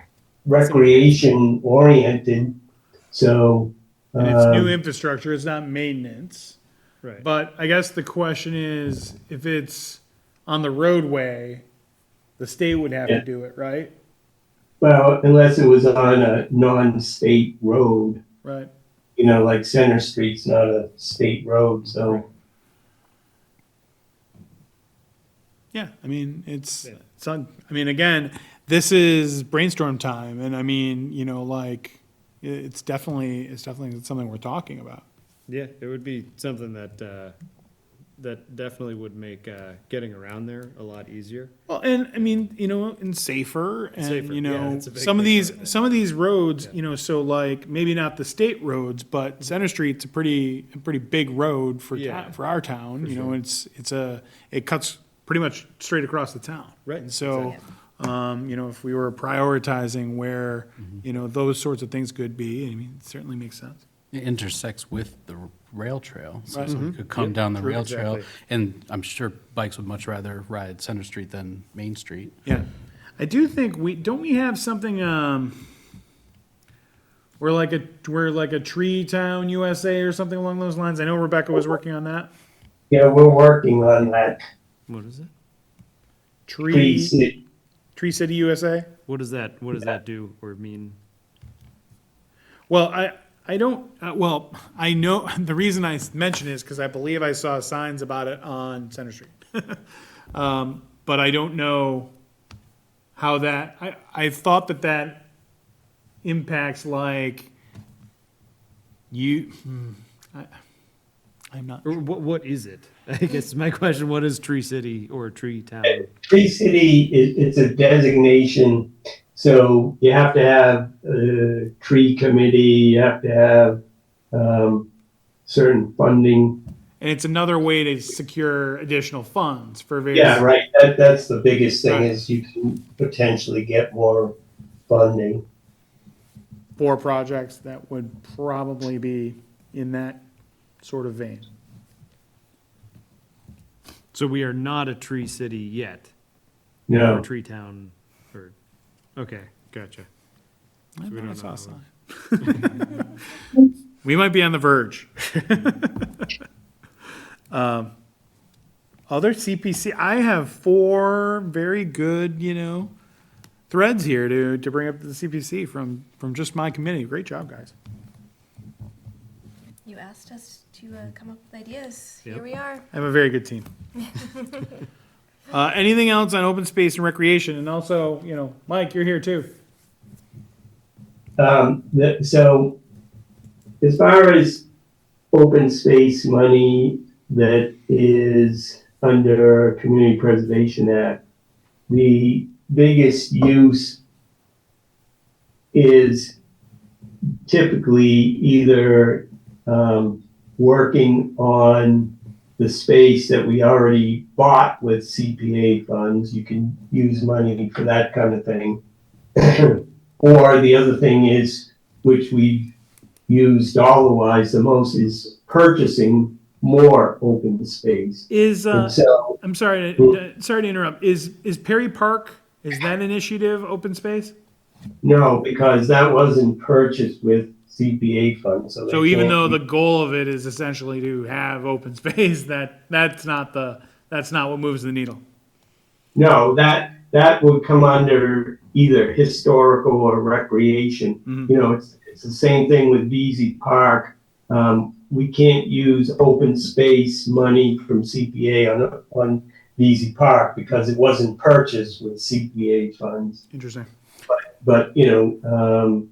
recreation oriented, so. And it's new infrastructure, it's not maintenance. Right. But I guess the question is, if it's on the roadway, the state would have to Yeah. do it, right? Well, unless it was on a non-state road, Right. like Center Street's not a state road, so. Yeah, I mean, Yeah. I mean, again, this is brainstorm time, and I mean, you know, like, it's definitely something we're talking about. Yeah, it would be something that, that definitely would make, getting around there a lot easier. Well, and I mean, you know, and safer, and Safer, you yeah, know, it's a big some of thing these, for me. some of these roads, you know, so like, maybe not the state roads, but Center Street's a pretty big road for Yeah, for our town, you know, sure. it cuts pretty much straight across the town. Right, And so, you know, if we were prioritizing where, you know, those sorts of things could be, I mean, it certainly makes sense. It intersects with the rail trail, so Right. someone could come down the true, rail trail. exactly. And I'm sure bikes would much rather ride Center Street than Main Street. Yeah, I do think don't we have something, we're like a Tree Town USA or something along those lines? I know Rebecca was working on that. Yeah, we're working on that. What is it? Tree City. Tree City USA? What does that do or mean? Well, I don't, well, I know, the reason I mention it is because I believe I saw signs about it on Center Street. But I don't know how that, I thought that impacts like I'm not. Or what is it? I guess my question, what is Tree City or Tree Town? Tree City, it's a designation, so you have to have a tree committee, you have to have certain funding. And it's another way to secure additional funds for various. Yeah, right, that's the biggest thing, Right. is you can potentially get more funding. For projects that would probably be in that sort of vein. So we are not a Tree City yet, or No, Tree Town, or, okay, gotcha. I we thought I don't saw know. a sign. We might be on the verge. Other CPC, I have 4 very good, you know, threads here to bring up to the CPC from just my committee. Great job, guys. You asked us to come up with ideas. Yep. Here we are. I have a very good team. Anything else on open space and recreation? And also, you know, Mike, you're here too. so as far as open space money that is under Community Preservation Act, the biggest use is typically either working on the space that we already bought with CPA funds. You can use money for that kind of thing. Or the other thing is, which we've used dollar-wise the most, is purchasing more open space. Is And so, I'm sorry to interrupt. Is Perry Park, is that an initiative, open space? no, because that wasn't purchased with CPA funds, so. So they even can't though be- the goal of it is essentially to have open space, that's not what moves the needle. No, that would come under either historical or recreation. Mhm. You know, it's the same thing with VZ Park. We can't use open space money from CPA on VZ Park because it wasn't purchased with CPA funds. Interesting. But, you know,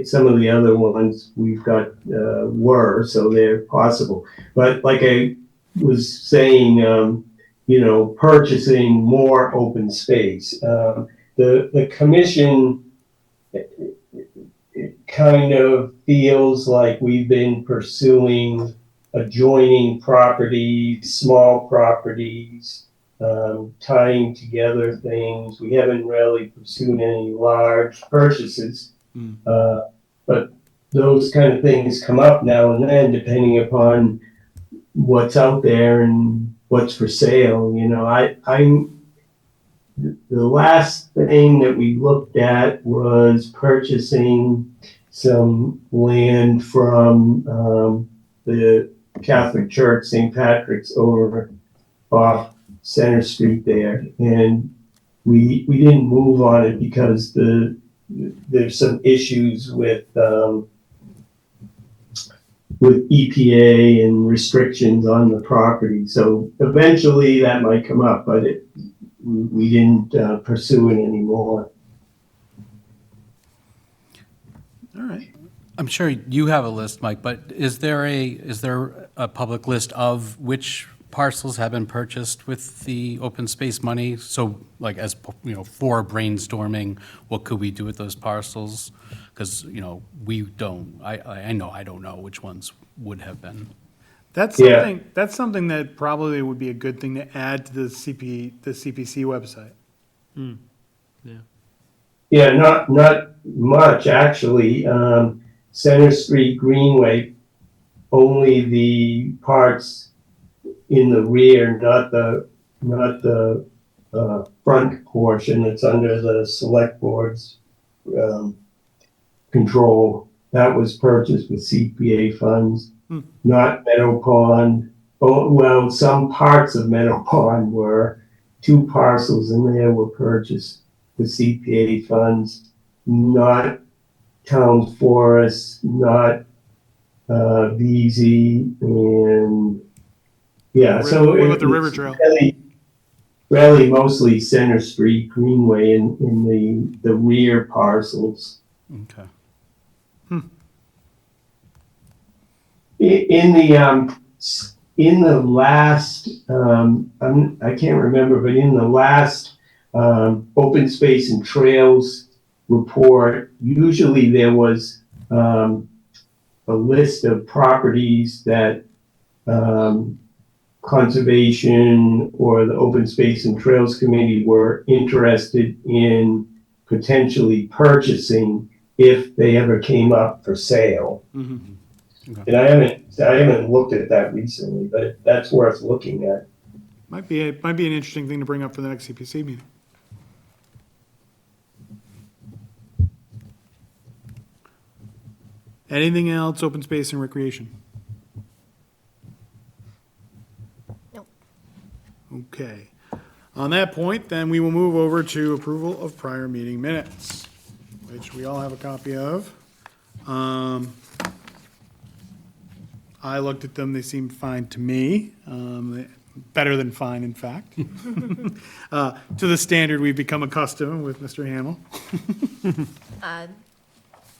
some of the other ones we've got were, so they're possible. But like I was saying, you know, purchasing more open space. The commission, it kind of feels like we've been pursuing adjoining properties, small properties, tying together things. We haven't really pursued any large purchases. But those kind of things come up now and then, depending upon what's out there and what's for sale. You know, the last thing that we looked at was purchasing some land from the Catholic Church, St. Patrick's, over off Center Street there, and we didn't move on it because there's some issues with EPA and restrictions on the property. So eventually that might come up, but we didn't pursue it anymore. All right. I'm sure you have a list, Mike, but is there a public list of which parcels have been purchased with the open space money? So like as, for brainstorming, what could we do with those parcels? Because, we don't, I know I don't know which ones would have been. That's Yeah. something that probably would be a good thing to add to the CPC website. Yeah, not much, actually. Center Street Greenway, only the parts in the rear, not the front portion that's under the select board's control. That was purchased with CPA funds, not Meadow Pond. Oh, well, some parts of Meadow Pond were, 2 parcels in there were purchased with CPA funds, not town forests, not VZ, and yeah, so What about the it- river it's trail? really mostly Center Street Greenway in the rear parcels. Okay. In the last, I can't remember, but in the last open space and trails report, usually there was a list of properties that conservation or the Open Space and Trails Committee were interested in potentially purchasing if they ever came up for sale. And I haven't looked at that recently, but that's worth looking at. Might be an interesting thing to bring up for the next CPC meeting. Anything else, open space and recreation? Nope. Okay. On that point, then we will move over to approval of prior meeting minutes, which we all have a copy of. I looked at them, they seemed fine to me, better than fine, in fact. To the standard we've become accustomed with Mr. Hamel.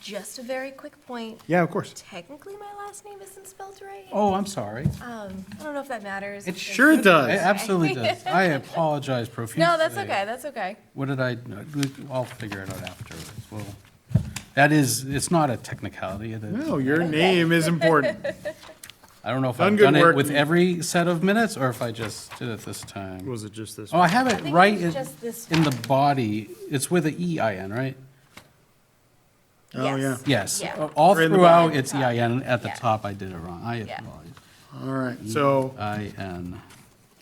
Just a very quick point. Yeah, of course. Technically, my last name isn't spelled right. Oh, I'm sorry. I don't know if that matters. It Sure it does. It absolutely does. I apologize profusely. No, that's okay, that's okay. What did I, I'll figure it out afterwards. Well, it's not a technicality. No, your name is important. I don't know if Done I've good done it work. with every set of minutes or if I just did it this time. Was it just this? Oh, I have I it think it right was in just this in the body. It's with an EIN, right? Oh, yeah. Yes. Yeah. All Right in the throughout, bottom. it's EIN. At the Yeah. top, I did it wrong. I Yeah. apologize. All right, so, EIN.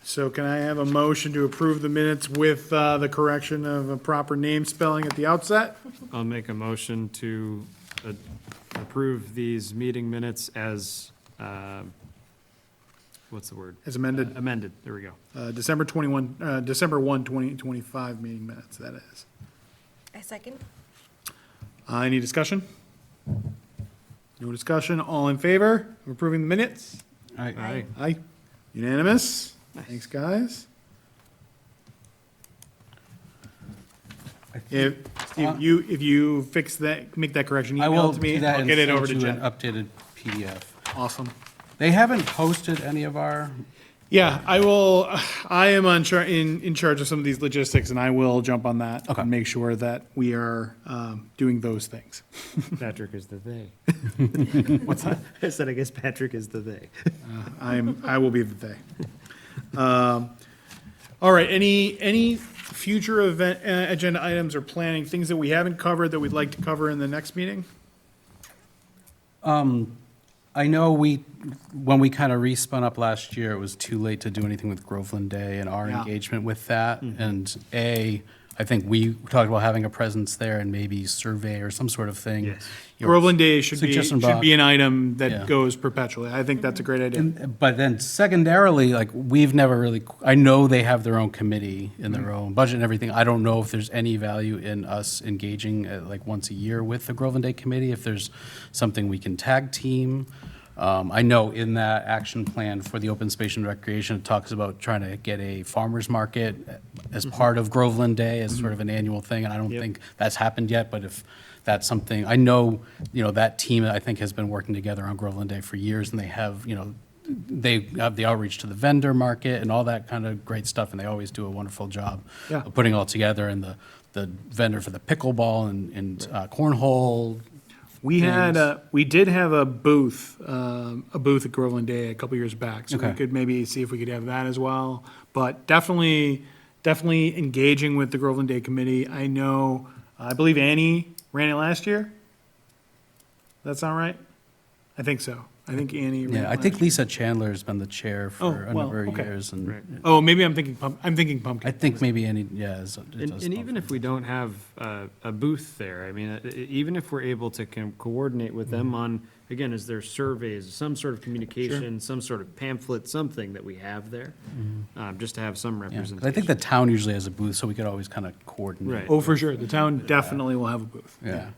so can I have a motion to approve the minutes with the correction of a proper name spelling at the outset? I'll make a motion to approve these meeting minutes as, what's the word? As amended, Amended, there we go. December 1, 2025 meeting minutes, that is. I second. Any discussion? No discussion, all in favor of approving the minutes? Aye. Aye. Unanimous? Thanks, guys. If, Steve, if you fix that, make that correction, I email will it to me, do that I'll and get it send over to you an Jen. updated PDF. Awesome. They haven't posted any of our, Yeah, I am in charge of some of these logistics, and I will jump on that Okay. and make sure that we are doing those things. Patrick is the they. What's that? I said, I guess Patrick is the they. I will be the they. All right, any future event, agenda items or planning, things that we haven't covered that we'd like to cover in the next meeting? I know when we kind of respun up last year, it was too late to do anything with Groveland Day and our Yeah. engagement with that. And I think we talked about having a presence there and maybe survey or some sort of thing. Yes. You know, Groveland Day should suggestion be box. an item Yeah. that goes perpetually. I think that's a great idea. But then secondarily, like, we've never really, I know they have their own committee and their own budget and everything. I don't know if there's any value in us engaging like once a year with the Groveland Day Committee, if there's something we can tag team. I know in that action plan for the open space and recreation, it talks about trying to get a farmer's market as part of Groveland Day as sort of an annual thing, and I don't think that's happened yet, but if that's something, I know, that team, I think, has been working together on Groveland Day for years, and they have, they have the outreach to the vendor market and all that kind of great stuff, and they always do a wonderful job Yeah. of putting it all together, and the vendor for the pickleball and cornhole. We did have a booth at Groveland Day a couple years back, so we Okay. could maybe see if we could have that as well. But definitely engaging with the Groveland Day Committee. I believe Annie ran it last year. That sound right? I think so. I think Annie ran it Yeah, I last think year. Lisa Chandler's been the chair Oh, for a well, number of okay. years, and Oh, maybe I'm thinking pumpkin. I think maybe any, yeah. And even if we don't have a booth there, I mean, even if we're able to coordinate with them on, again, is there surveys, some sort of communication, some sort of pamphlet, something that we have there, just to have some Yeah, 'cause representation. I think the town usually has a booth, so we could always kind of coordinate. Right. Oh, for sure. The town definitely will have a booth. Yeah.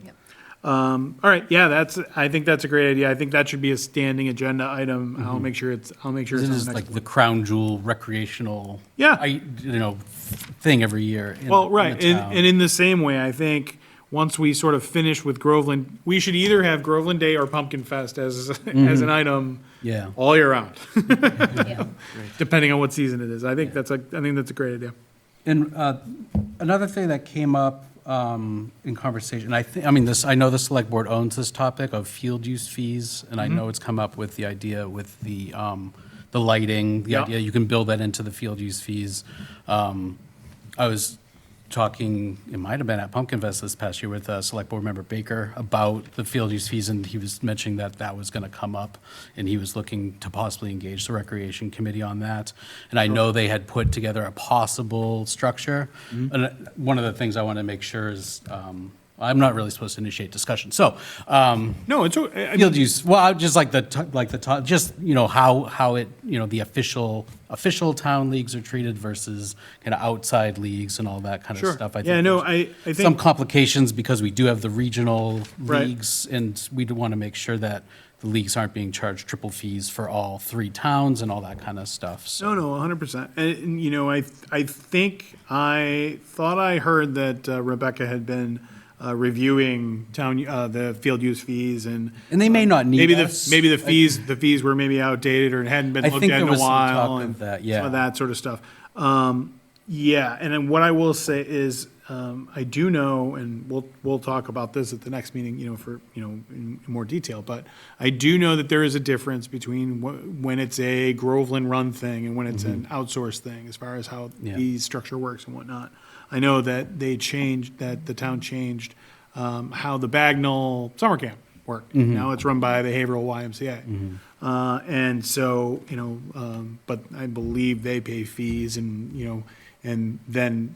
All right, yeah, I think that's a great idea. I think that should be a standing agenda item. I'll make sure it's on the This next is like one. the crown jewel recreational. Yeah. Thing every year. Well, in right, the and town. in the same way, I think, once we sort of finish with Groveland, we should either have Groveland Day or Pumpkin Fest as an item Yeah. all year round, Yeah. depending on what season it is. I think that's a great idea. And another thing that came up in conversation, I know the select board owns this topic of field use fees, and I know it's come up with the idea with the lighting, the Yeah. idea you can build that into the field use fees. I was talking, it might have been at Pumpkin Fest this past year with Select Board Member Baker about the field use fees, and he was mentioning that that was going to come up, and he was looking to possibly engage the Recreation Committee on that. And I know they had put together a possible structure. And one of the things I want to make sure is, I'm not really supposed to initiate discussion. So, No, it's, field use, well, I just just, how it, the official town leagues are treated versus kind of outside leagues and all that kind of Sure. stuff. Yeah, no, there's I think- some complications because we do have the regional Right. leagues, and we do want to make sure that the leagues aren't being charged triple fees for all 3 towns and all that kind of stuff, so. no, 100%. And I thought I heard that Rebecca had been reviewing the field use fees and And they may not need maybe us. the fees were maybe outdated or hadn't been I looked think at there in a was some while talk and of that, some yeah. of that sort of stuff. Yeah, and then what I will say is I do know, and we'll talk about this at the next meeting, in more detail. But I do know that there is a difference between when it's a Groveland run thing and when it's an outsourced thing, as far as how Yeah. the structure works and whatnot. I know that the town changed how the Bagnell summer camp worked. Now it's run by the Haverhill YMCA. And so, but I believe they pay fees and then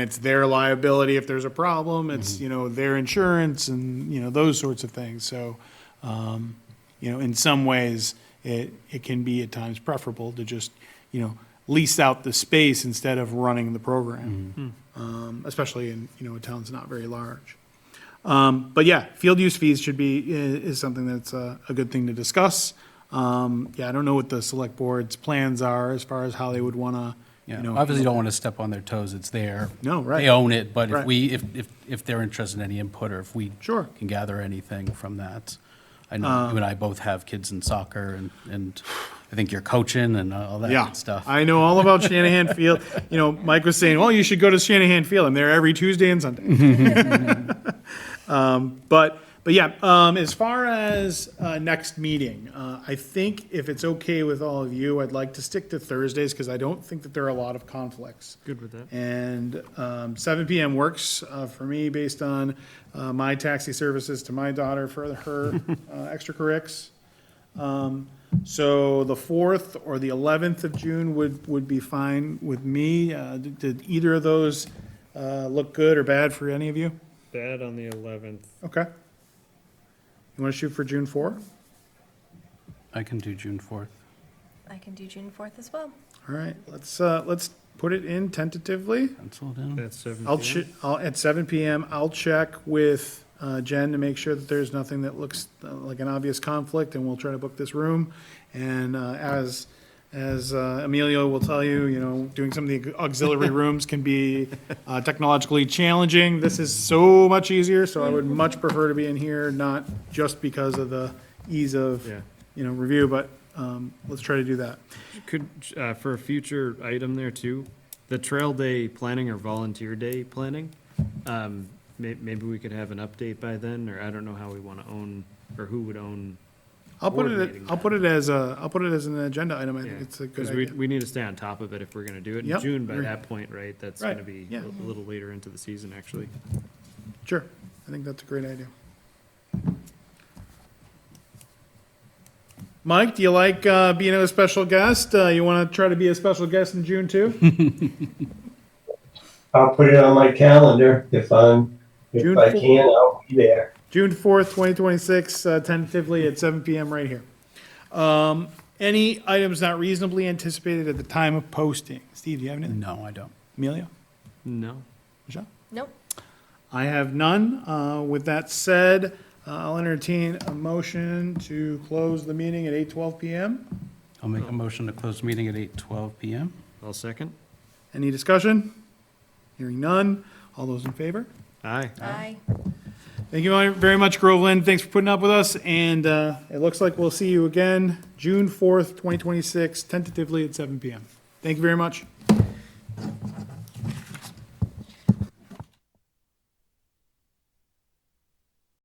it's their liability if there's a problem. It's, their insurance and, those sorts of things. So, in some ways, it can be at times preferable to just, lease out the space instead of running the program. Especially in, a town that's not very large. But yeah, field use fees is something that's a good thing to discuss. Yeah, I don't know what the select board's plans are as far as how they would want to, Yeah, obviously don't want to step on their toes, it's there. No, right. They own it, but Right. if they're interested in any input, or if we Sure. can gather anything from that. I know you and I both have kids in soccer, and I think you're coaching and all that Yeah, good stuff. I know all about Shanahan Field. Mike was saying, well, you should go to Shanahan Field. I'm there every Tuesday and Sunday. But yeah, as far as next meeting, I think if it's okay with all of you, I'd like to stick to Thursdays because I don't think that there are a lot of conflicts. Good with that. And 7 p.m. works for me based on my taxi services to my daughter for her extracurrics. So the 4th or the 11th of June would be fine with me. Did either of those look good or bad for any of you? Bad on the 11th. Okay. You want to shoot for June 4? I can do June 4th. I can do June 4th as well. All right, let's put it in tentatively. Penciled in. That's 7 I'll at 7 p.m. I'll check with Jen to make sure that there's nothing that looks like an obvious conflict, and we'll try to book this room. And as As Emilio will tell you, doing some of the auxiliary rooms can be technologically challenging. This is so much easier, so I would much prefer to be in here, not just because of the ease of, Yeah. review, but let's try to do that. Could, for a future item there too, the trail day planning or volunteer day planning, maybe we could have an update by then, or I don't know how we want to own, or who would own. I'll put Coordinating I'll put it as an agenda item. I think it's a good Because idea. we need to stay on top of it if we're gonna do it in Yep, June by agree. that point, right? That's Right, gonna be yeah. a little later into the season, actually. Sure, I think that's a great idea. Mike, do you like being a special guest? You want to try to be a special guest in June too? I'll put it on my calendar if June I 4th. can, I'll be there. June 4th, 2026, tentatively at 7 PM right here. Any items not reasonably anticipated at the time of posting? Steve, do you have anything? No, I don't. Amelia? No. Michelle? Nope. I have none. With that said, I'll entertain a motion to close the meeting at 8:12 PM. I'll make a motion to close the meeting at 8:12 PM. I'll second. Any discussion? Hearing none. All those in favor? Aye. Aye. Thank you very much, Groveland. Thanks for putting up with us, and it looks like we'll see you again June 4th, 2026, tentatively at 7 PM. Thank you very much.